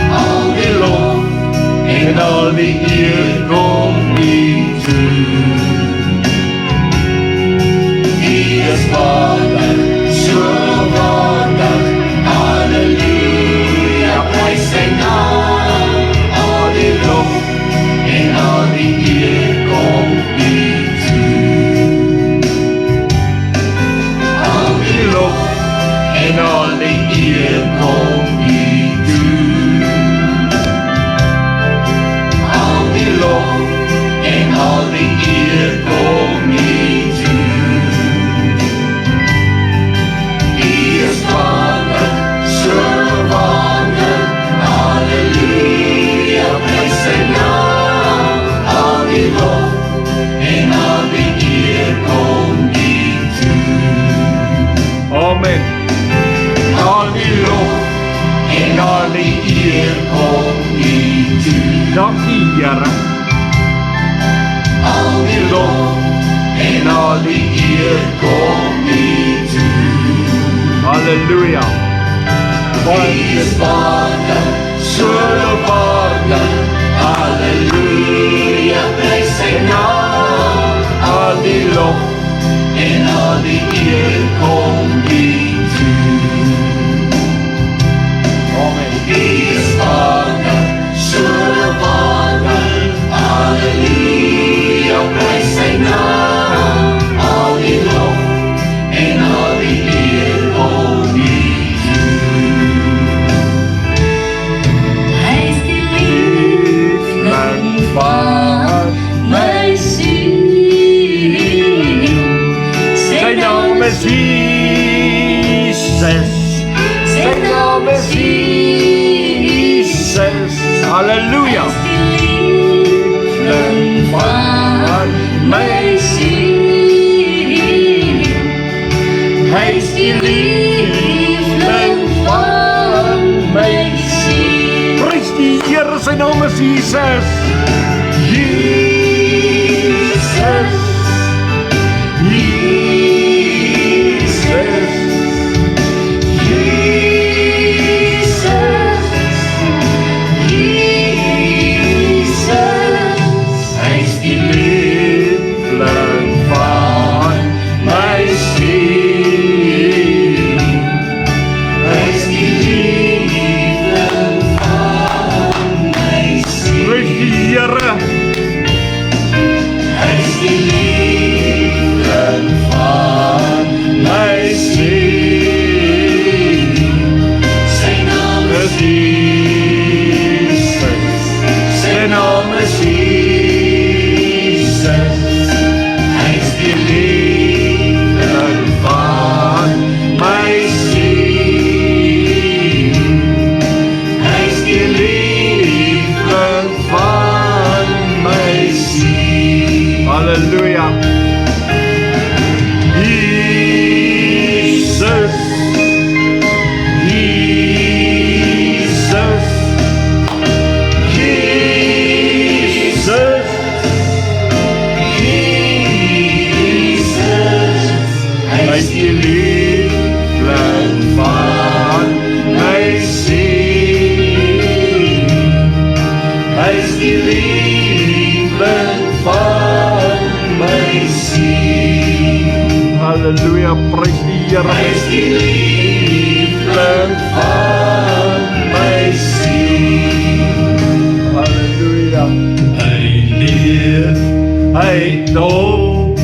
Speaker 3: Al die lof en al die eer kom U toe. U is waardig, so waardig. Halleluja, prys Sy naam. Al die lof en al die eer kom U toe. Al die lof en al die eer kom U toe.
Speaker 2: Dankie Here.
Speaker 3: Al die lof en al die eer kom U toe.
Speaker 2: Halleluja.
Speaker 3: U is waardig, so waardig. Halleluja, prys Sy naam. Al die lof en al die eer kom U toe.
Speaker 2: Amen.
Speaker 3: U is waardig, so waardig. Halleluja, prys Sy naam. Al die lof en al die eer kom U
Speaker 4: Hy is die liefling van my siel.
Speaker 2: Sy naam is Jesus. Sy naam is Jesus. Halleluja.
Speaker 4: Liefling van my siel. Hy is die liefling van my siel.
Speaker 2: Prys die Here, sy naam is Jesus. Jesus. Jesus.
Speaker 3: Hy is die
Speaker 2: Liefling van my siel.
Speaker 3: Hy is die liefling van my siel.
Speaker 2: Prys die Here.
Speaker 3: Hy is die liefling van
Speaker 2: My siel
Speaker 3: Sy naam
Speaker 2: is Jesus. Sy naam is Jesus.
Speaker 3: Hy is die liefling
Speaker 2: Van my siel.
Speaker 3: Hy is die
Speaker 2: Liefling van my siel. Halleluja. Jesus. Jesus. Jesus. Hy is die liefling van my siel. Hy is die liefling van my siel. Halleluja, prys die Here.
Speaker 3: Hy is die
Speaker 2: liefling van my siel. Halleluja.
Speaker 3: Hy leef,
Speaker 2: Hy het opgestaan.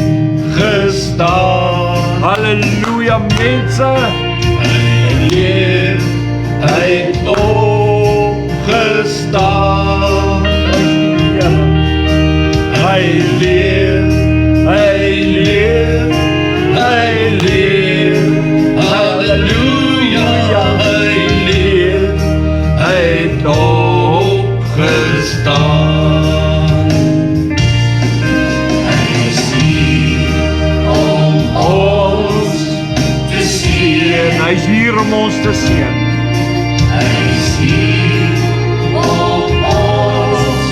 Speaker 2: Halleluja, mense.
Speaker 3: hy leef,
Speaker 2: Hy het opgestaan. Hy leef, hy leef, hy leef. Halleluja, hy leef, hy het opgestaan.
Speaker 3: hy is hier om
Speaker 2: Ons
Speaker 3: te sien.
Speaker 2: Hy is hier om ons te seën.
Speaker 3: Hy is hier om ons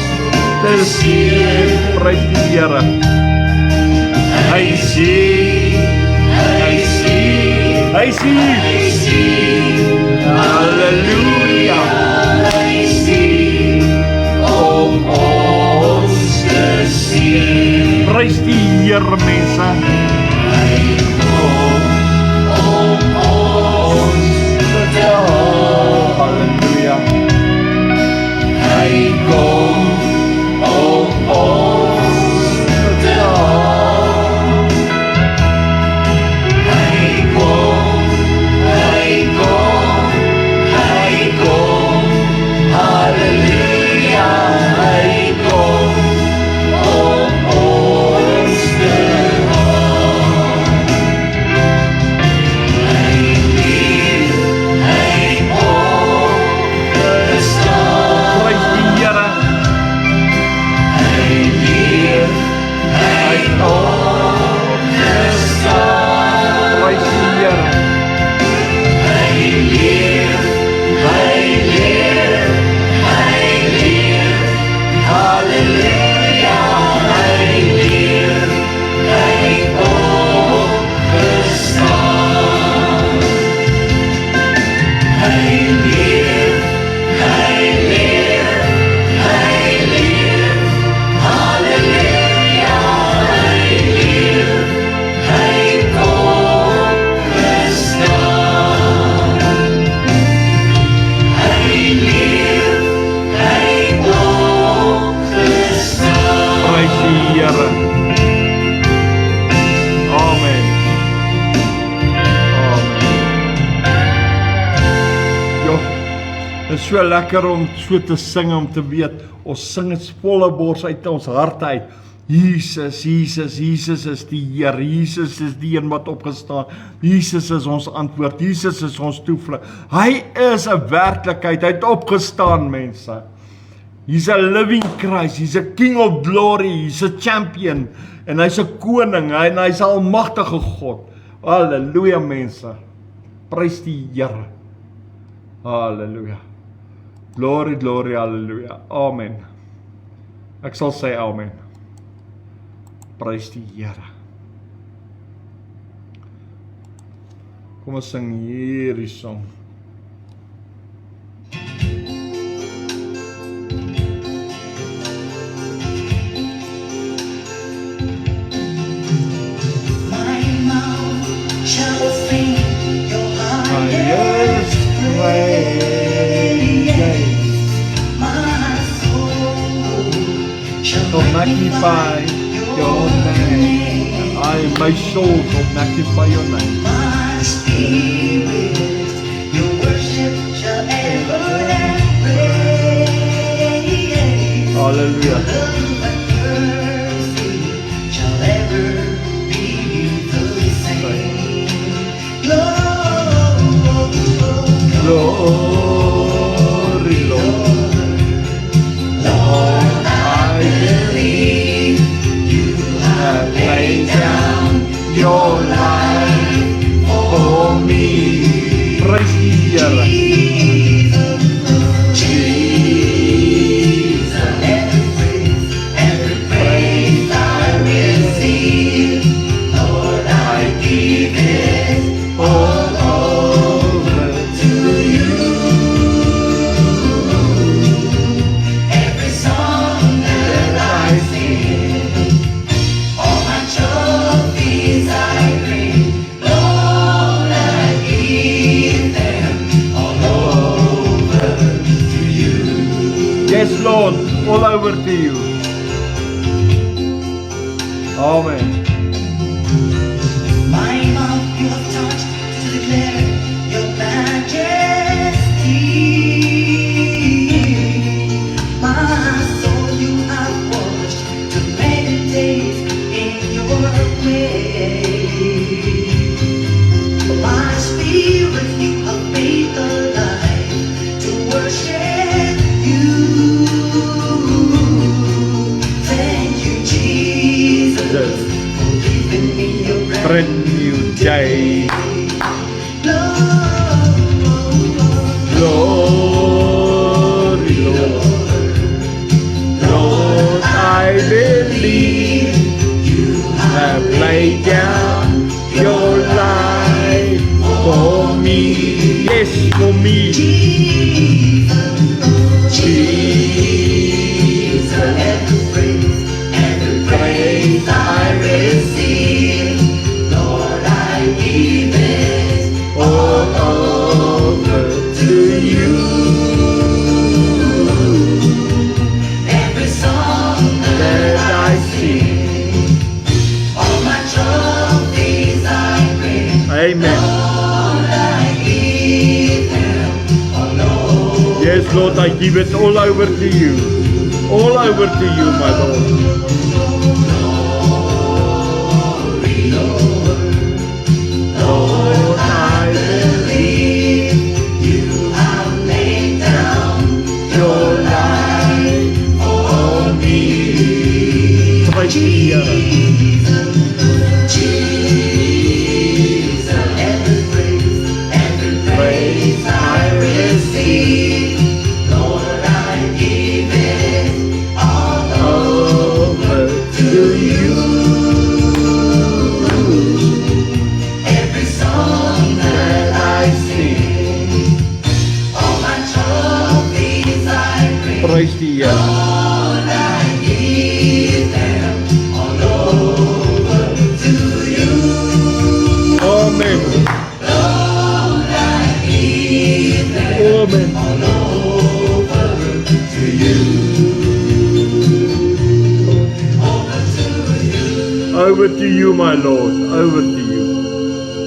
Speaker 2: Te seën, prys die Here. Hy is hier,
Speaker 3: hy is hier,
Speaker 2: hy is hier.
Speaker 3: hy is hier.
Speaker 2: Halleluja.
Speaker 3: Hy is hier om ons te sien.
Speaker 2: Prys die Here, mense.
Speaker 3: Hy kom om ons te help.
Speaker 2: Halleluja.
Speaker 3: Hy kom om ons te help. Hy kom, hy kom, hy kom. Halleluja, hy kom om ons te help.
Speaker 2: so lekker om so te sing, om te weet, ons sing het volle bors uit ons harte uit. Jesus, Jesus, Jesus is die Heer, Jesus is die een wat opgestaan, Jesus is ons antwoord, Jesus is ons toevlug. Hy is 'n werklikheid, hy het opgestaan, mense. He's a living Christ, he's a King of glory, he's a champion, en hy's 'n koning, en hy's 'n almagtige God. Halleluja, mense. Prys die Here. Halleluja. Glory, glory, halleluja. Amen. Ek sal sê amen. Prys die Here. Kom ons sing hierdie song.
Speaker 4: My mouth shall sing your
Speaker 2: Highest praise.
Speaker 4: My soul
Speaker 2: So magnify your name. My soul shall magnify your name.
Speaker 4: My spirit, your worship shall ever praise.
Speaker 2: Hallelujah.
Speaker 4: Love and mercy shall ever be the same.
Speaker 2: Glory, Lord. Lord, I believe you have laid down your life for me. Praise die Here.
Speaker 4: Jesus, every praise I receive, Lord, I give it all over to you. Every song that I sing, all my trophies I bring, Lord, I give them all over to you.
Speaker 2: Yes, Lord, all over to you. Amen.
Speaker 4: My mouth you have touched to declare your majesty. My soul you have washed to meditate in your ways. My spirit you have made alive to worship you. Thank you, Jesus, for giving me your
Speaker 2: Brand new day. Glory, Lord. Lord, I believe you have laid down your life for me. Yes, for me.
Speaker 4: Jesus, every praise I receive, Lord, I give it all over to you. Every song that I sing, all my trophies I bring,
Speaker 2: Amen.
Speaker 4: Lord, I give them all over.
Speaker 2: Yes, Lord, I give it all over to you. All over to you, my Lord. Lord, I
Speaker 4: Believe you have laid down
Speaker 2: your life for me. Praise the Here.
Speaker 4: Jesus, every praise I receive, Lord, I give it all
Speaker 2: Over to you.
Speaker 4: every song that I sing, all my trophies I bring,
Speaker 2: Praise the Here.
Speaker 4: Lord, I give them all over to you.
Speaker 2: Amen.
Speaker 4: Lord, I give them
Speaker 2: Amen.
Speaker 4: all over to you. Over to you.
Speaker 2: Over to you, my Lord. Over to you.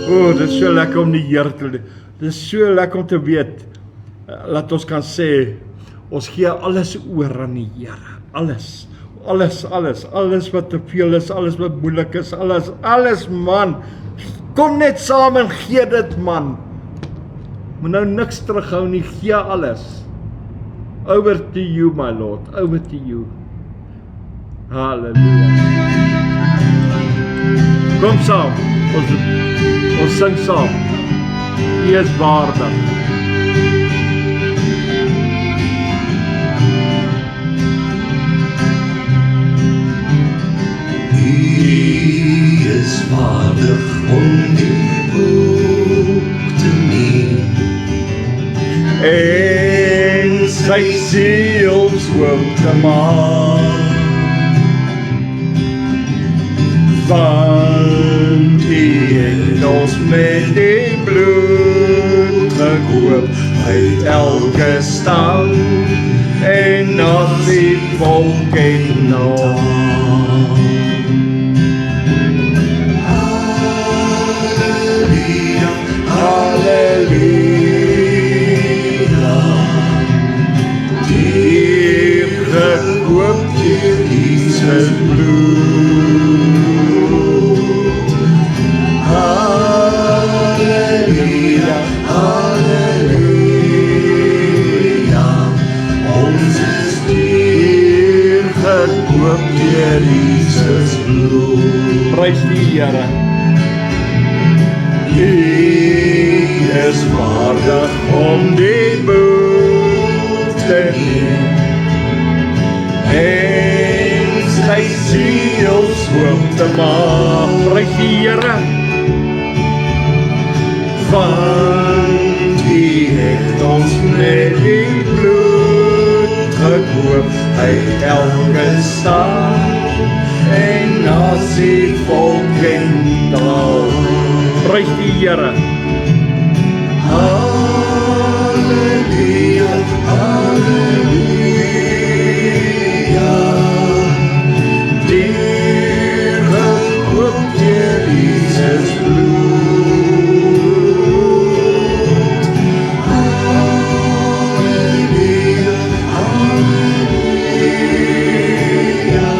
Speaker 2: O, dit is so lekker om die Here te lief. Dit is so lekker om te weet laat ons kan sê, ons gee alles oor aan die Here. Alles wat te veel is, alles wat moeilik is, alles man. Kom net saam en gee dit man. Moet nou niks terughou nie, gee alles. Over to you my Lord, over to you. Halleluja. Kom saam, ons sing saam. U is waardig.
Speaker 1: Wie is waardig om die boek te neem
Speaker 2: En sy seels oop te maak, want U het ons met die bloed gekoop uit elke stam en as die volk en naam. Halleluja, diep gekoop deur Jesus bloed. Halleluja, halleluja, ons is diep gekoop deur Jesus bloed. Prys die Here. U is waardig om die boek te neem en sy seels oop te maak. Prys die Here, want U het ons met die bloed gekoop uit elke stam en as die volk en taal. Prys die Here. Halleluja, halleluja, deur gekoop deur Jesus bloed. Halleluja, halleluja,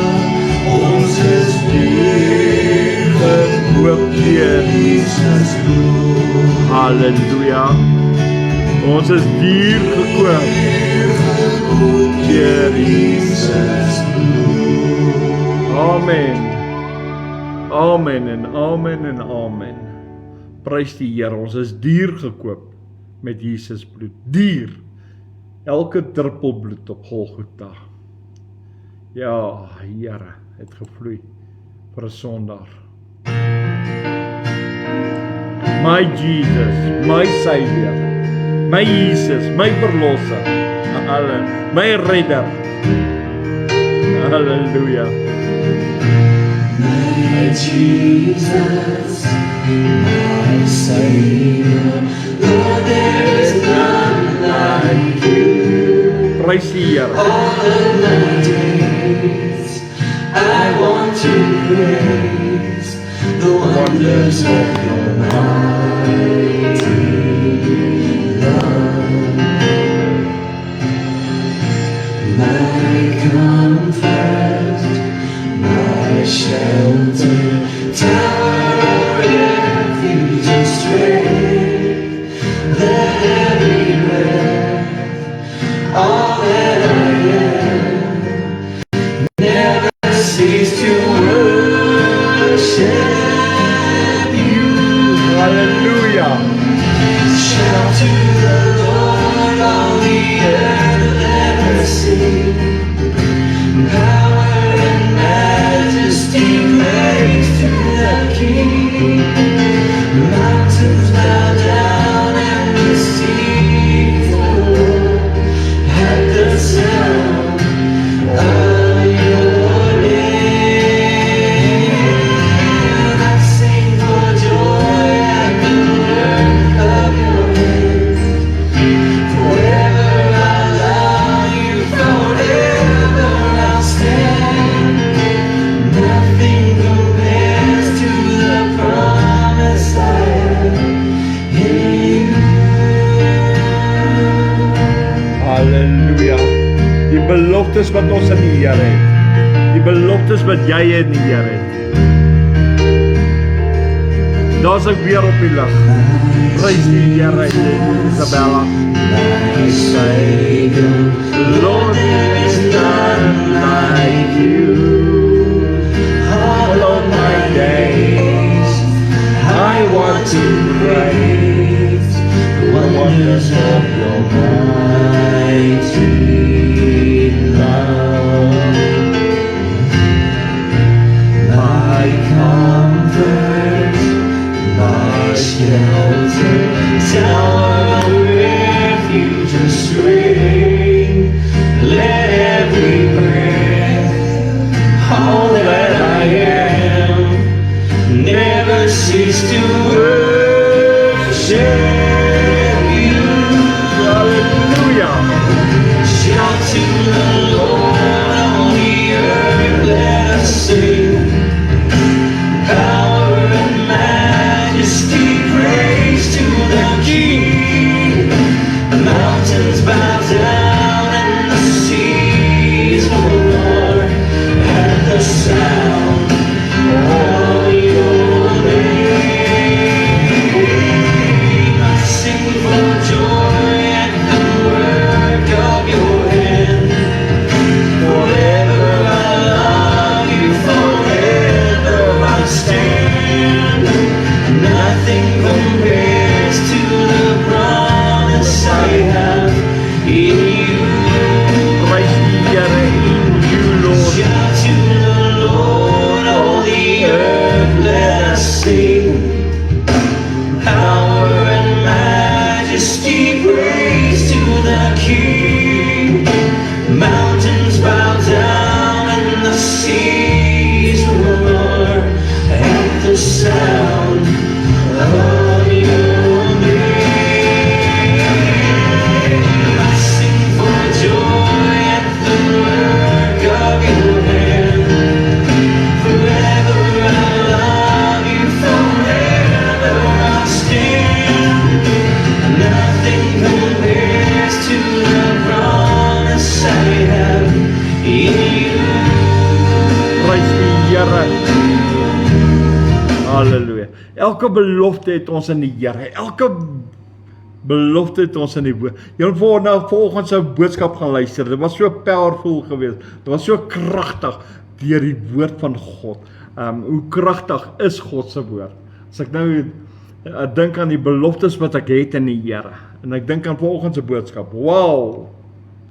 Speaker 2: ons is deur gekoop deur Jesus bloed. Halleluja. Ons is duur gekoop deur Jesus bloed. Amen. Amen en amen en amen. Prys die Here, ons is duur gekoop met Jesus bloed. Duur. Elke druppel bloed op Golgotha. Ja, Here, het gevloei vir 'n sondaar. My Jesus, my Savior, my Jesus, my verlosser, my redder. Halleluja.
Speaker 4: My Jesus, my Savior, Lord, there is none like you.
Speaker 2: Prys die Here.
Speaker 4: All of my days, I want to praise the wonders of your mighty love. My comfort, my shelter, tower of refuge and strength, the heavy breath, all that I am, never cease to worship you.
Speaker 2: Hallelujah.
Speaker 4: Shout to the Lord, all the earth, let her sing. Power and majesty, praise to the King.
Speaker 2: ons in die Here het. Die beloftes wat jy in die Here het. Daar's ek weer op die lig. Prys die Here, Isabella.
Speaker 4: My Savior, Lord, there is none like you. All of my days, I want to praise the wonders of your mighty love. My comfort, my shelter, tower of refuge and strength. Let every breath, all that I am, never cease to worship you.
Speaker 2: Hallelujah.
Speaker 4: Shout to the Lord on the earth, let us sing. Power and majesty, praise to the King. The mountains bow down and the seas roar at the sound of your name. I sing for joy at the work of your hand. Forever I love you, forever I stand. Nothing compares to the promise I have in you.
Speaker 2: Prys die Here in you, Lord.
Speaker 4: Shout to the Lord, all the earth, let us sing. Power and majesty, praise to the King. Mountains bow down and the seas roar at the sound of your name. I sing for joy at the work of your hand. Forever I love you, forever I'll stand. Nothing compares to the promise I have in you.
Speaker 2: Prys die Here. Halleluja. Elke belofte het ons in die Here. Elke belofte het ons in die woord. Jy moet volgens sy boodskap gaan luister. Dit was so powerful geweest. Dit was so kragtig deur die woord van God. Hoe kragtig is God se woord? As ek nou dink aan die beloftes wat ek het in die Here en ek dink aan volgens sy boodskap. Wow!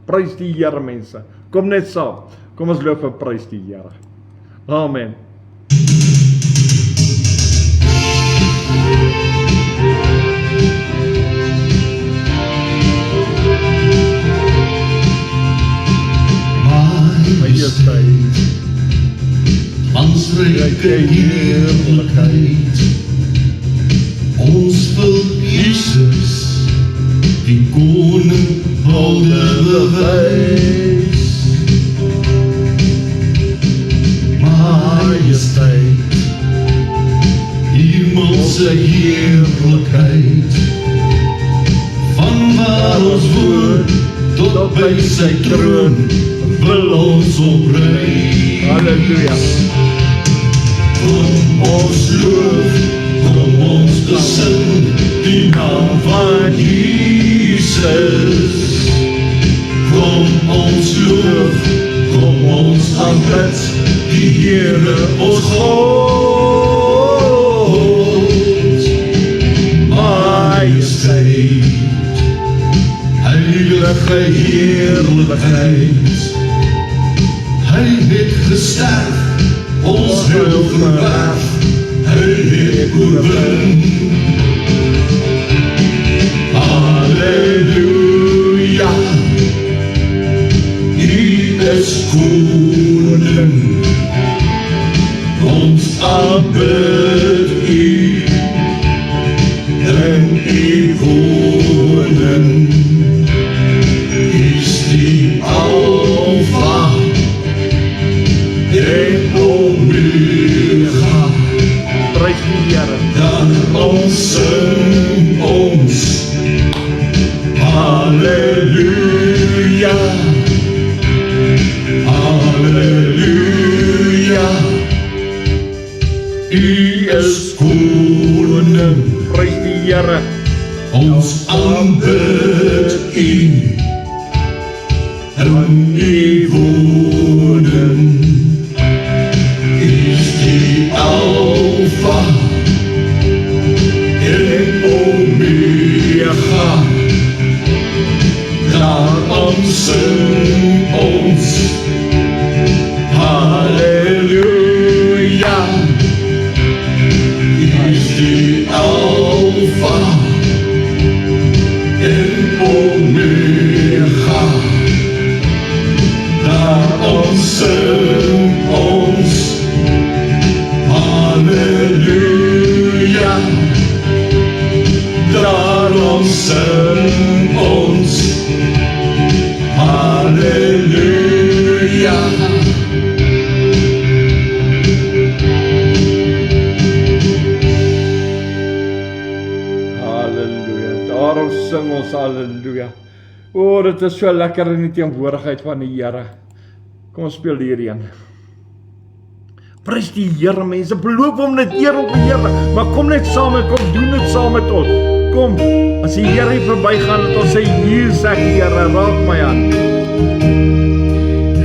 Speaker 2: Prys die Here, mense. Kom net saam. Kom ons loop en prys die Here. Amen.
Speaker 1: Majesteit, wansryke heerlikheid, ons wil Jesus, die koning, hulde bewys. Majesteit, hemelse heerlikheid, van waar ons woon tot by sy troon, wil ons opreis.
Speaker 2: Halleluja.
Speaker 1: Kom ons loof, kom ons besing die naam van Jesus. Kom ons loof, kom ons aanbid die Here ons God. Majesteit, heilige heerlikheid, hy het gesterf, ons heil verwerf, hy het oorwin. Halleluja, U is koning, ons aanbid U, en U woning, is die Alpha en Omega.
Speaker 2: Prys die Here.
Speaker 1: Dan ons sing ons Halleluja, U is koning,
Speaker 2: Prys die Here.
Speaker 1: ons aanbid U. In U woning is die Alpha en Omega. Daarom sing ons Halleluja. Is die Alpha en Omega. Daarom sing ons Halleluja. Daarom sing ons Halleluja.
Speaker 2: Halleluja. Daarom sing ons halleluja. O, dit is so lekker in die teenwoordigheid van die Here. Kom ons speel hierheen. Prys die Here mense, beloof hom net eer op die Here. Maar kom net saam en kom doen dit saam met ons. Kom, as die Here hier verbygaan, dat ons sê hier sê die Here, raak my aan.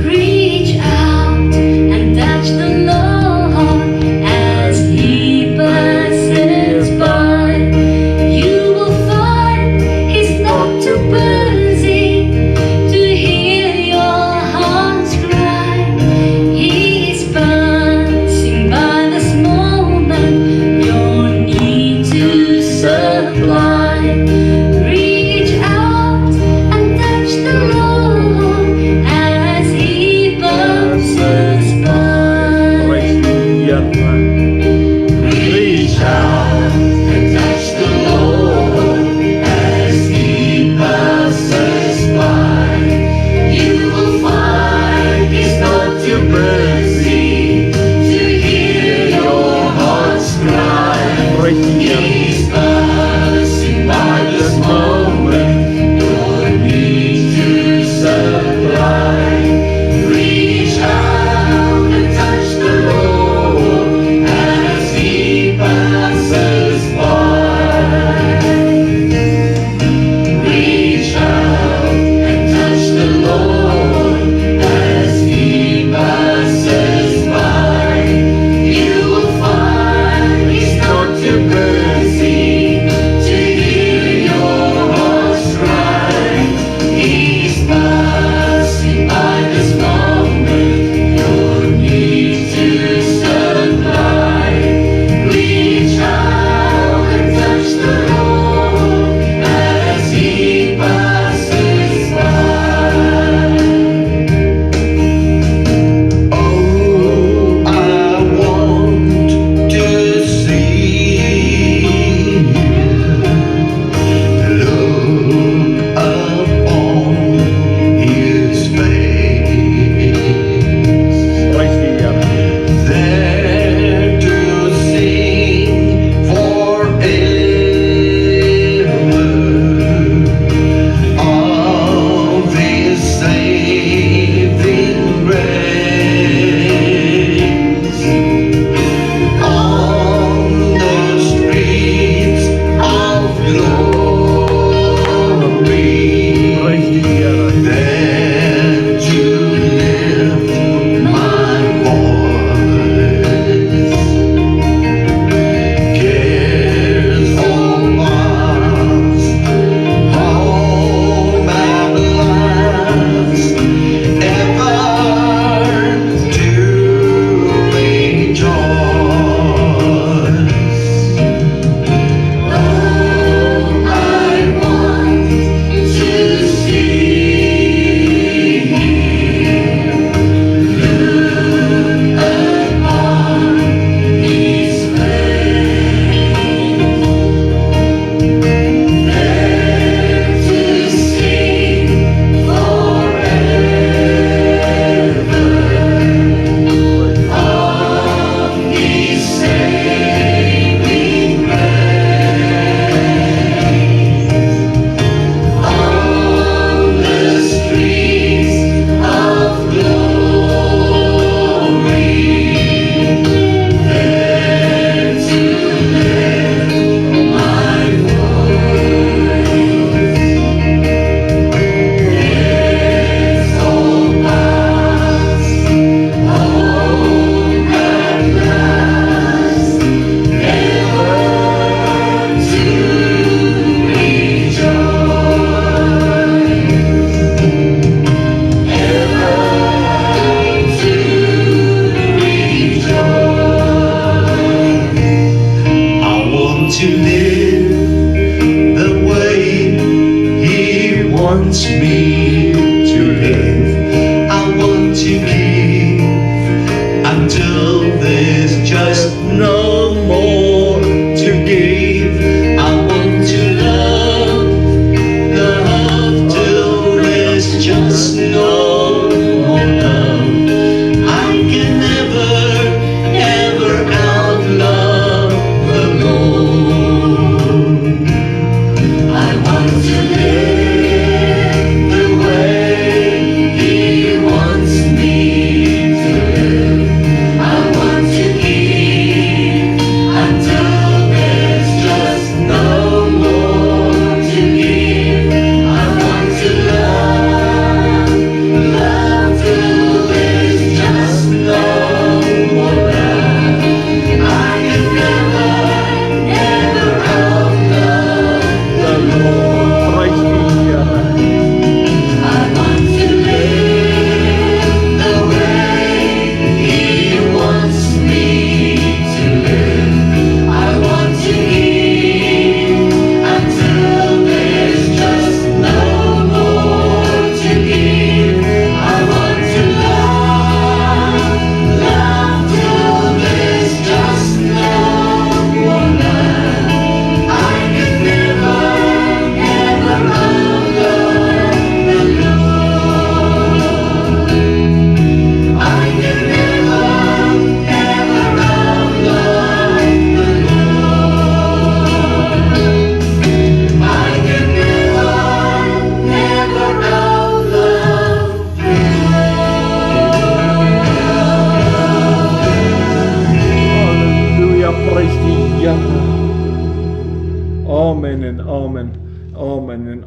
Speaker 5: Reach out and touch the Lord as He passes by. You will find He's not too busy to hear your heart's cry. He's passing by this moment, your need to supply. Reach out and touch the Lord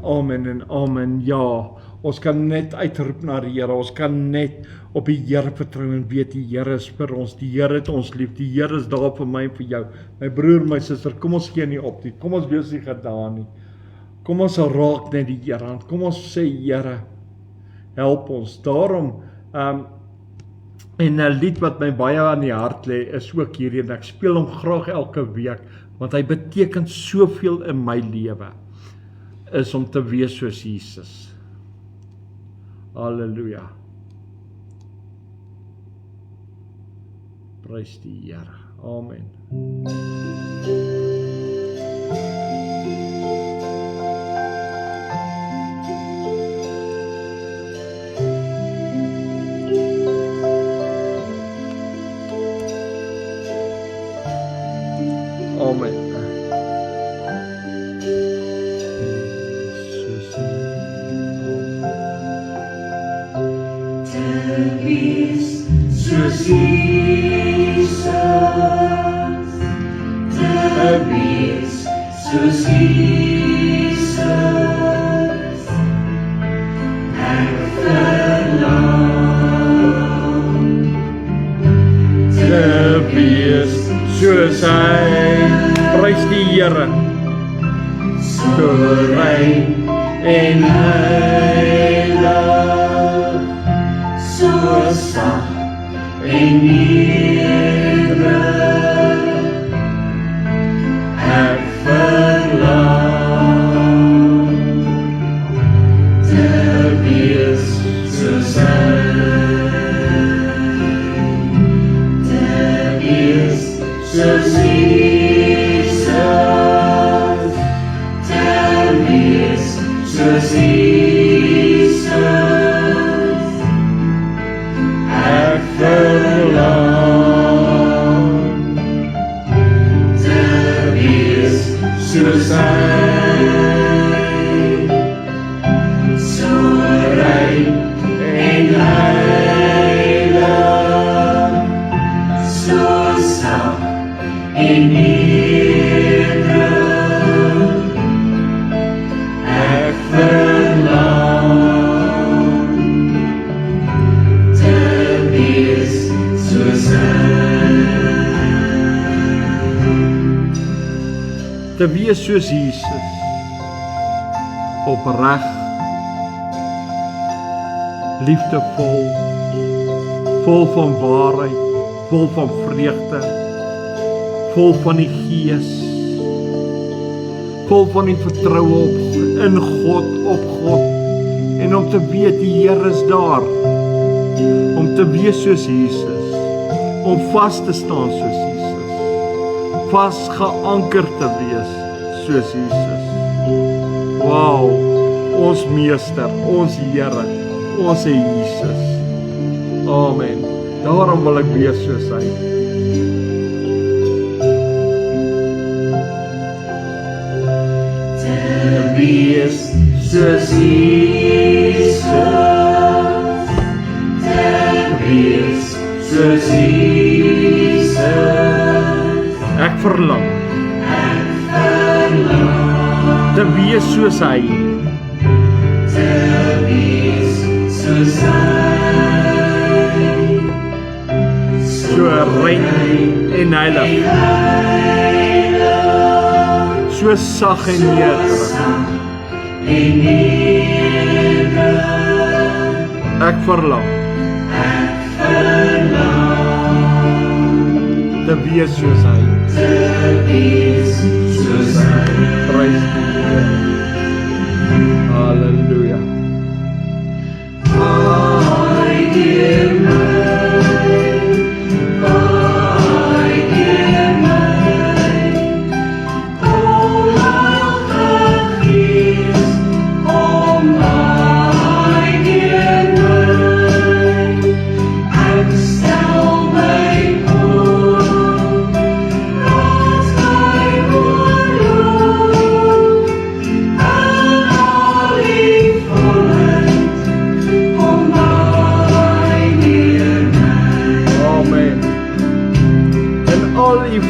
Speaker 2: amen en amen. Ja, ons kan net uitroep na die Here. Ons kan net op die Here vertrou en weet die Here is vir ons. Die Here het ons lief. Die Here is daar vir my en vir jou. My broer, my suster, kom ons gee nie op nie. Kom ons wees nie gedaan nie. Kom ons raak net die Here aan. Kom ons sê, Here, help ons. Daarom, en 'n lied wat my baie aan die hart lê, is ook hierdie, en ek speel hom graag elke week, want hy beteken soveel in my lewe, is om te wees soos Jesus. Halleluja. Prys die Here. Amen. Amen.
Speaker 4: Soos Jesus, te wees soos Jesus, ek verlang
Speaker 2: Te wees soos hy, prys die Here,
Speaker 4: so rein en heilig, so sag en nederig, ek verlang te wees soos hy, te wees soos Jesus, te wees soos Jesus, ek verlang te wees soos hy, so rein en heilig, so sag en nederig, ek verlang te wees soos hy.
Speaker 2: te wees soos Jesus, opreg, liefdevol, vol van waarheid, vol van vreugde, vol van die Gees, vol van die vertroue in God, op God, en om te weet die Here is daar, om te wees soos Jesus, om vas te staan soos Jesus, vas geanker te wees soos Jesus. Wow, ons Meester, ons Here, ons Jesus. Amen. Daarom wil ek wees soos hy.
Speaker 4: Te wees soos Jesus, te wees soos Jesus,
Speaker 2: Ek verlang te wees soos hy,
Speaker 4: te wees soos hy,
Speaker 2: so rein en heilig, so sag en nederig. Ek verlang te wees soos hy. Prys die Here. Halleluja.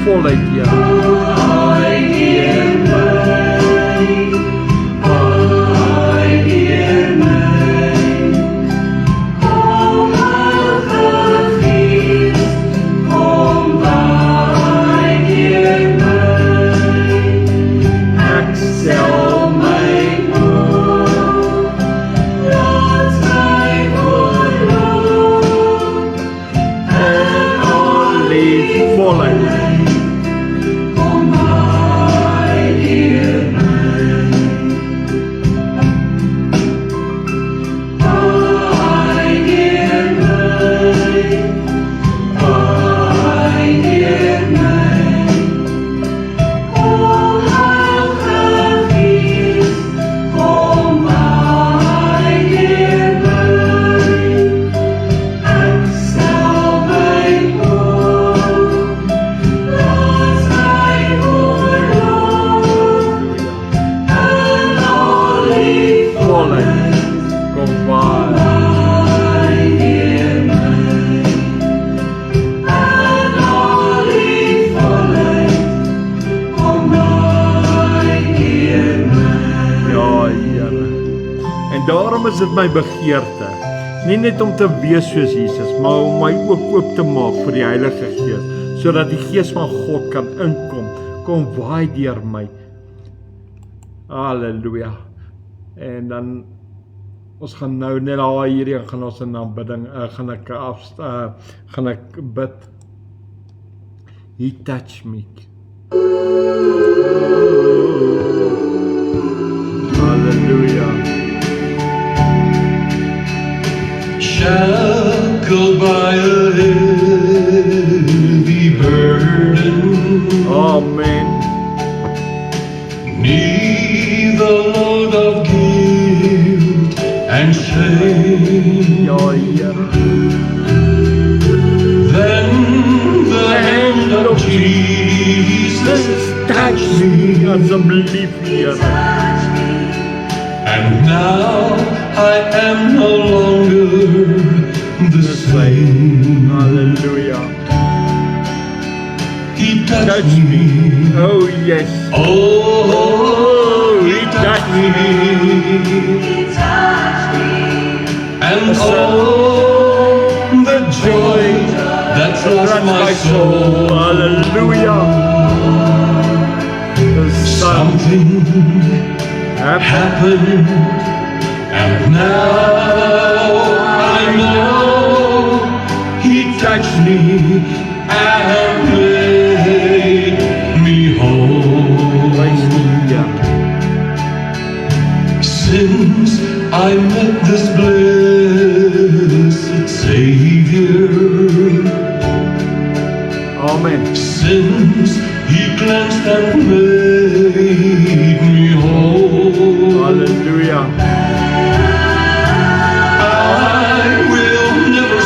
Speaker 2: Volheid, Here. volheid.
Speaker 3: Kom my, Heer my. My Heer my. My Heer my. Kom hou graag hier. Kom my, Heer my. Ek stel my voor. Laat my oorloop. En al die
Speaker 2: Volheid. Kom maar.
Speaker 3: my Heer my. En al die volheid. Kom my Heer my.
Speaker 2: Ja, Here. En daarom is dit my begeerte, nie net om te wees soos Jesus, maar om my ook oop te maak vir die Heilige Gees, sodat die Gees van God kan inkom, kom waai deur my. Halleluja. En dan ons gaan nou net daar hierdie gaan ons in aanbidding, gaan ek bid. He touched me. Halleluja.
Speaker 1: Shackled by a heavy burden,
Speaker 2: Amen.
Speaker 1: neath the load of guilt and shame.
Speaker 2: Ja, Here.
Speaker 1: Then the hand of Jesus
Speaker 2: Touch me, asseblief, Here.
Speaker 1: and now I am no longer the same.
Speaker 2: Hallelujah.
Speaker 1: He touched
Speaker 2: Touch
Speaker 1: me.
Speaker 2: Oh, yes.
Speaker 1: Oh, he touched me. And oh, the joy that floods my soul.
Speaker 2: Hallelujah. The Son
Speaker 1: Something
Speaker 2: happened.
Speaker 1: happened, and now I know he touched me and made me whole.
Speaker 2: Praise Him.
Speaker 1: Since I met this blessed Savior,
Speaker 2: Amen.
Speaker 1: since he cleansed and made me whole,
Speaker 2: Hallelujah.
Speaker 1: I will never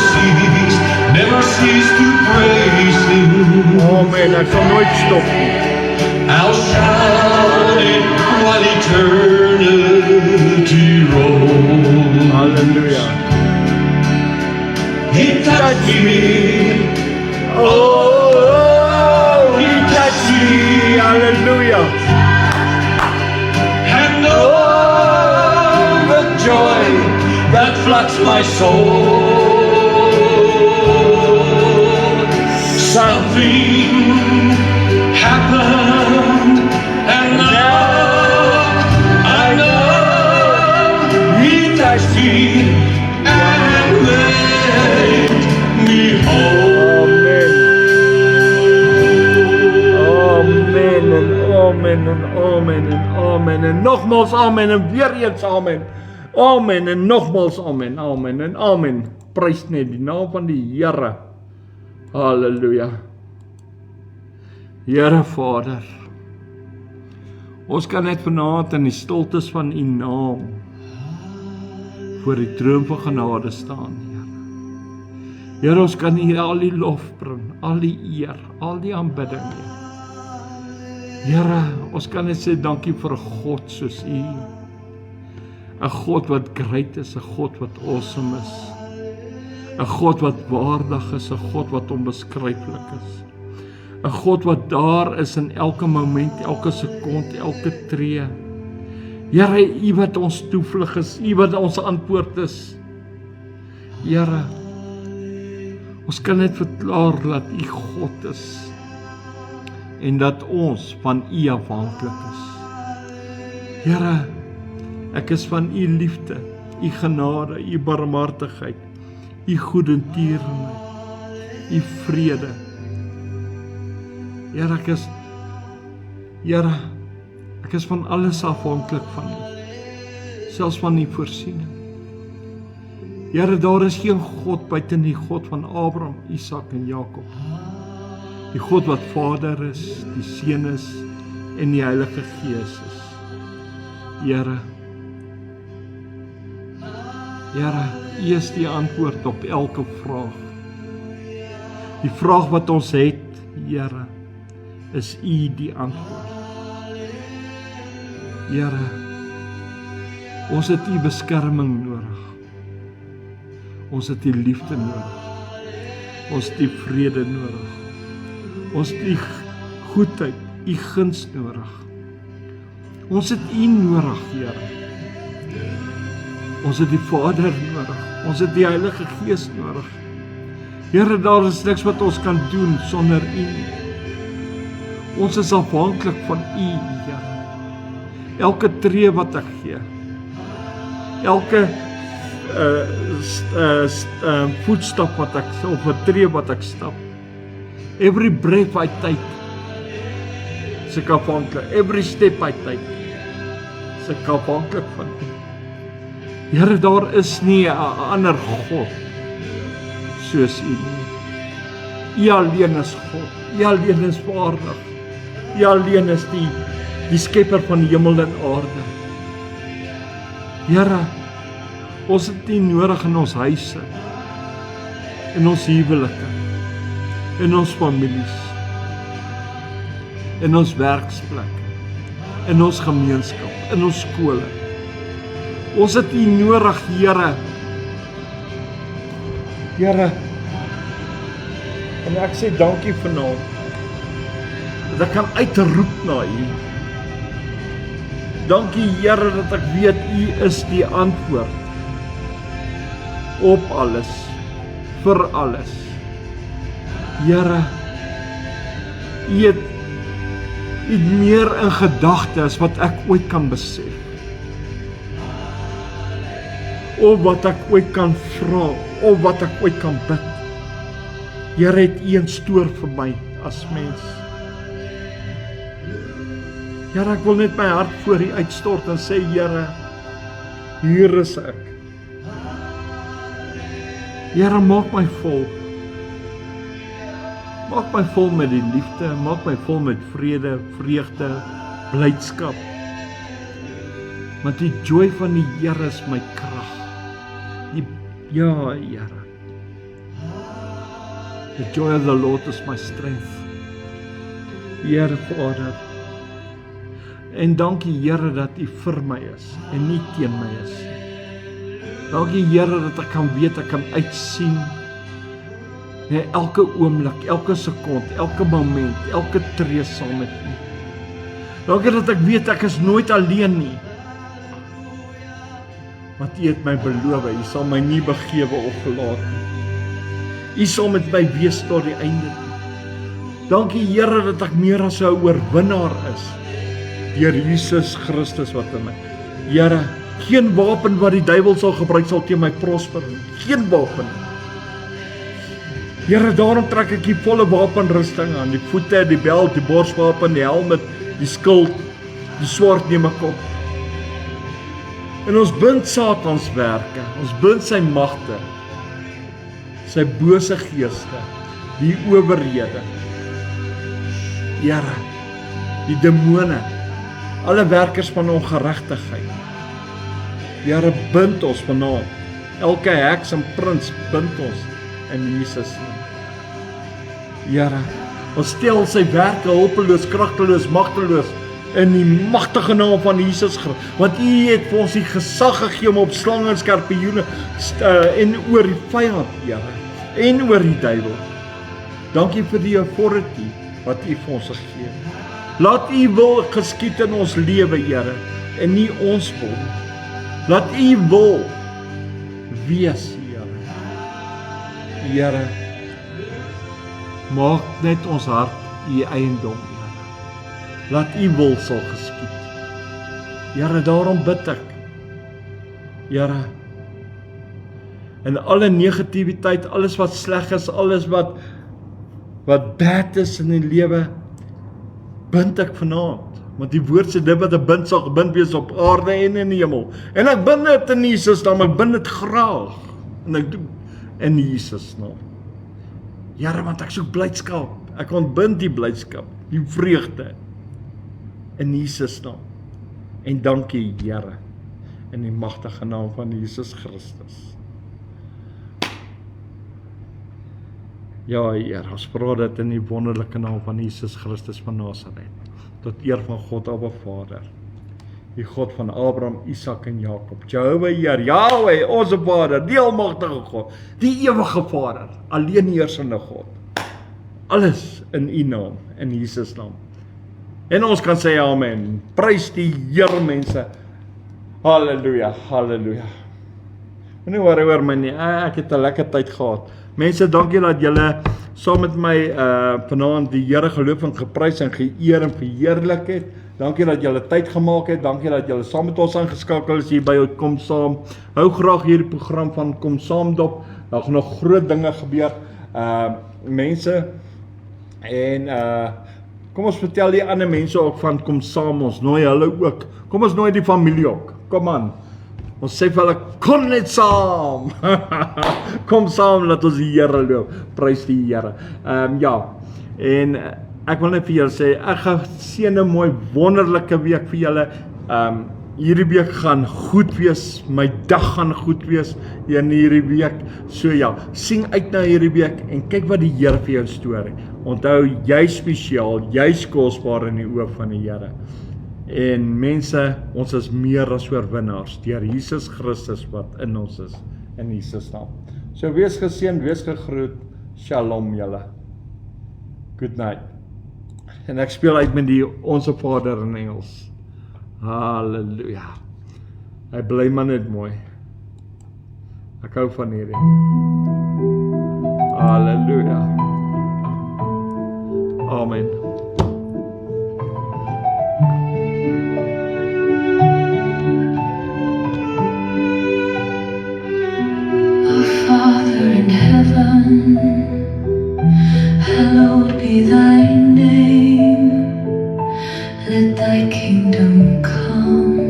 Speaker 1: cease to praise him.
Speaker 2: Amen. Ek sal nooit stop nie.
Speaker 1: I'll shout it while eternity rolls.
Speaker 2: Hallelujah.
Speaker 1: He touched me.
Speaker 2: Oh, He touched me. Hallelujah.
Speaker 1: And oh, the joy that floods my soul. Something happened, and now I know he touched me and made me whole.
Speaker 2: Amen. Amen en amen en amen en amen en nogmaals amen en weer eens amen. Amen en nogmaals amen, amen en amen. Prys net die naam van die Here. Halleluja. Here Vader, ons kan net vanaand in die stiltes van U naam voor die troon van genade staan, Here. Here, ons kan U al die lof bring, al die eer, al die aanbidding, Here. Here, ons kan net sê dankie vir 'n God soos U. 'n God wat great is, 'n God wat awesome is. 'n God wat waardig is, 'n God wat onbeskryflik is. 'n God wat daar is in elke moment, elke sekond, elke tree. Here, U wat ons toevlug is, U wat ons antwoord is. Here, ons kan net verklaar dat U God is en dat ons van U afhanklik is. Here, ek is van U liefde, U genade, U barmhartigheid, U goedertierenheid, U vrede, Here, ek is van alles afhanklik van U, selfs van U voorsiening. Here, daar is geen God buite die God van Abraham, Isak en Jakob. Die God wat Vader is, die Seun is en die Heilige Gees is. Here, U is die antwoord op elke vraag. Die vraag wat ons het, Here, is U die antwoord. Here, ons het U beskerming nodig. Ons het U liefde nodig. Ons het U vrede nodig. Ons het U goedheid, U guns nodig. Ons het U nodig, Here. Ons het die Vader nodig. Ons het die Heilige Gees nodig. Here, daar is niks wat ons kan doen sonder U nie. Ons is afhanklik van U, Here. Elke tree wat ek gee, elke voetstap wat ek, of 'n tree wat ek stap, every breath I take, is ek afhanklik. Every step I take, is ek afhanklik van U. Here, daar is nie 'n ander God soos U nie. U alleen is God. U alleen is waardig. U alleen is die skepper van die hemel en aarde. Here, ons het U nodig in ons huise, in ons huwelike, in ons families, in ons werksplekke, in ons gemeenskap, in ons skole. Ons het U nodig, Here. Here, en ek sê dankie vanaand, dat ek kan uitroep na U. Dankie, Here, dat ek weet U is die antwoord op alles, vir alles. Here, U het meer in gedagte as wat ek ooit kan besef, of wat ek ooit kan vra, of wat ek ooit kan bid. Here, het U 'n stoor vir my as mens. Here, ek wil net my hart voor U uitstort en sê, Here, hier is ek. Here, maak my vol. Maak my vol met die liefde, maak my vol met vrede, vreugde, blydskap. Want die joy van die Here is my krag. Ja, Here. The joy of the Lord is my strength. Here, Vader. En dankie, Here, dat U vir my is en nie teen my is. Dankie, Here, dat ek kan weet, ek kan uitsien. Nee, elke oomblik, elke sekond, elke moment, elke tree saam met U. Dankie dat ek weet, ek is nooit alleen nie. Want U het my beloof, U sal my nie begewe of verlaat nie. U sal met my wees tot die einde. Dankie, Here, dat ek meer as 'n oorwinnaar is deur Jesus Christus wat in my. Here, geen wapen wat die duiwel sal gebruik sal teen my prosper nie. Geen wapen. Here, daarom trek ek die volle wapenrusting aan, die voete, die beld, die borswapen, die helm, die skild, die swaard neem ek op. En ons bind Satans werke, ons bind sy magte, sy bose geeste, die owerhede. Here, die demone, alle werkers van ongeregtigheid. Here, bind ons vanaand. Elke heks en prins bind ons in Jesus naam. Here, ons stel sy werke hulpeloos, kragteloos, magteloos in die magtige naam van Jesus Christus. Want U het vir ons die gesag gegee om op slange en skorpioene en oor die vyand, Here, en oor die duiwel. Dankie vir die authority wat U vir ons gegee het. Laat U wil geskied in ons lewe, Here, en nie ons wil. Laat U wil wees, Here. Here, maak net ons hart U eiendom, Here. Laat U wil sal geskied. Here, daarom bid ek. Here, en alle negativiteit, alles wat sleg is, alles wat bad is in die lewe, bind ek vanaand. Want die woord sê, dit wat ek bind sal gebind wees op aarde en in die hemel. En ek bind dit in Jesus naam, ek bind dit graag. En ek doen in Jesus naam. Here, want ek soek blydskap. Ek ontbind die blydskap, die vreugde. In Jesus naam. En dankie, Here, in die magtige naam van Jesus Christus. Ja, Heer, ons vra dit in die wonderlike naam van Jesus Christus van Nasaret, tot eer van God Abba Vader, die God van Abraham, Isak en Jakob, Jehovah Heer, Yahweh, onze Vader, die almagtige God, die ewige Vader, alleen heersende God, alles in U naam, in Jesus naam. En ons kan sê amen, prys die Here mense, halleluja, halleluja. Moenie worry oor my nie, ek het 'n lekker tyd gehad. Mense, dankie dat julle saam met my vanaand die Here geloof en geprys en geëer en verheerlik het. Dankie dat julle tyd gemaak het. Dankie dat julle saam met ons aangeskakel is hier by Kom Saam. Hou graag hierdie program van Kom Saam dop. Daar gaan nog groot dinge gebeur. Mense, en kom ons vertel die ander mense ook van Kom Saam. Ons nooi hulle ook. Kom ons nooi die familie ook. Kom aan. Ons sê vir hulle, kom net saam. Kom saam, laat ons die Here loof. Prys die Here. Ja, en ek wil net vir julle sê, ek gaan seën 'n mooi wonderlike week vir julle. Hierdie week gaan goed wees, my dag gaan goed wees in hierdie week. So ja, sien uit na hierdie week en kyk wat die Here vir jou stoor. Onthou, jy spesiaal, jy's kosbaar in die oë van die Here. En mense, ons is meer as oorwinnaars deur Jesus Christus wat in ons is, in Jesus naam. So wees geseënd, wees gegroet, shalom julle. Good night. En ek speel uit met die Onse Vader in Engels. Halleluja. Hy bly maar net mooi. Ek hou van hierdie. Halleluja. Amen.
Speaker 5: Father in heaven, hallowed be thy name. Let thy kingdom come,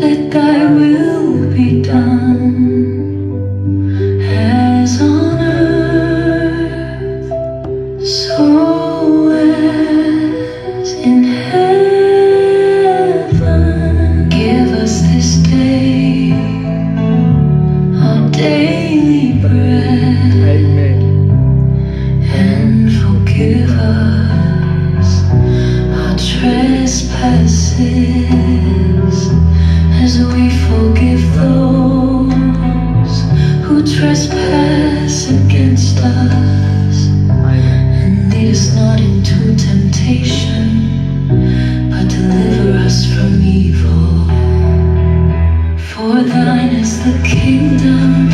Speaker 5: let thy will be done, as on earth, so as in heaven. Give us this day our daily bread.
Speaker 2: Amen.
Speaker 5: And forgive us our trespasses, as we forgive those who trespass against us. And lead us not into temptation, but deliver us from evil. For thine is the kingdom,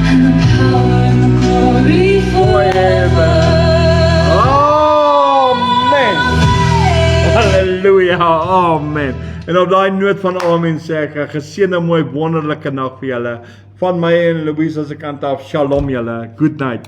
Speaker 5: and the power, and the glory forever.
Speaker 2: Amen. Halleluja, amen. En op daai noot van amen sê ek 'n geseënde, mooi, wonderlike nag vir julle. Van my en Louise se kant af, shalom julle. Good night.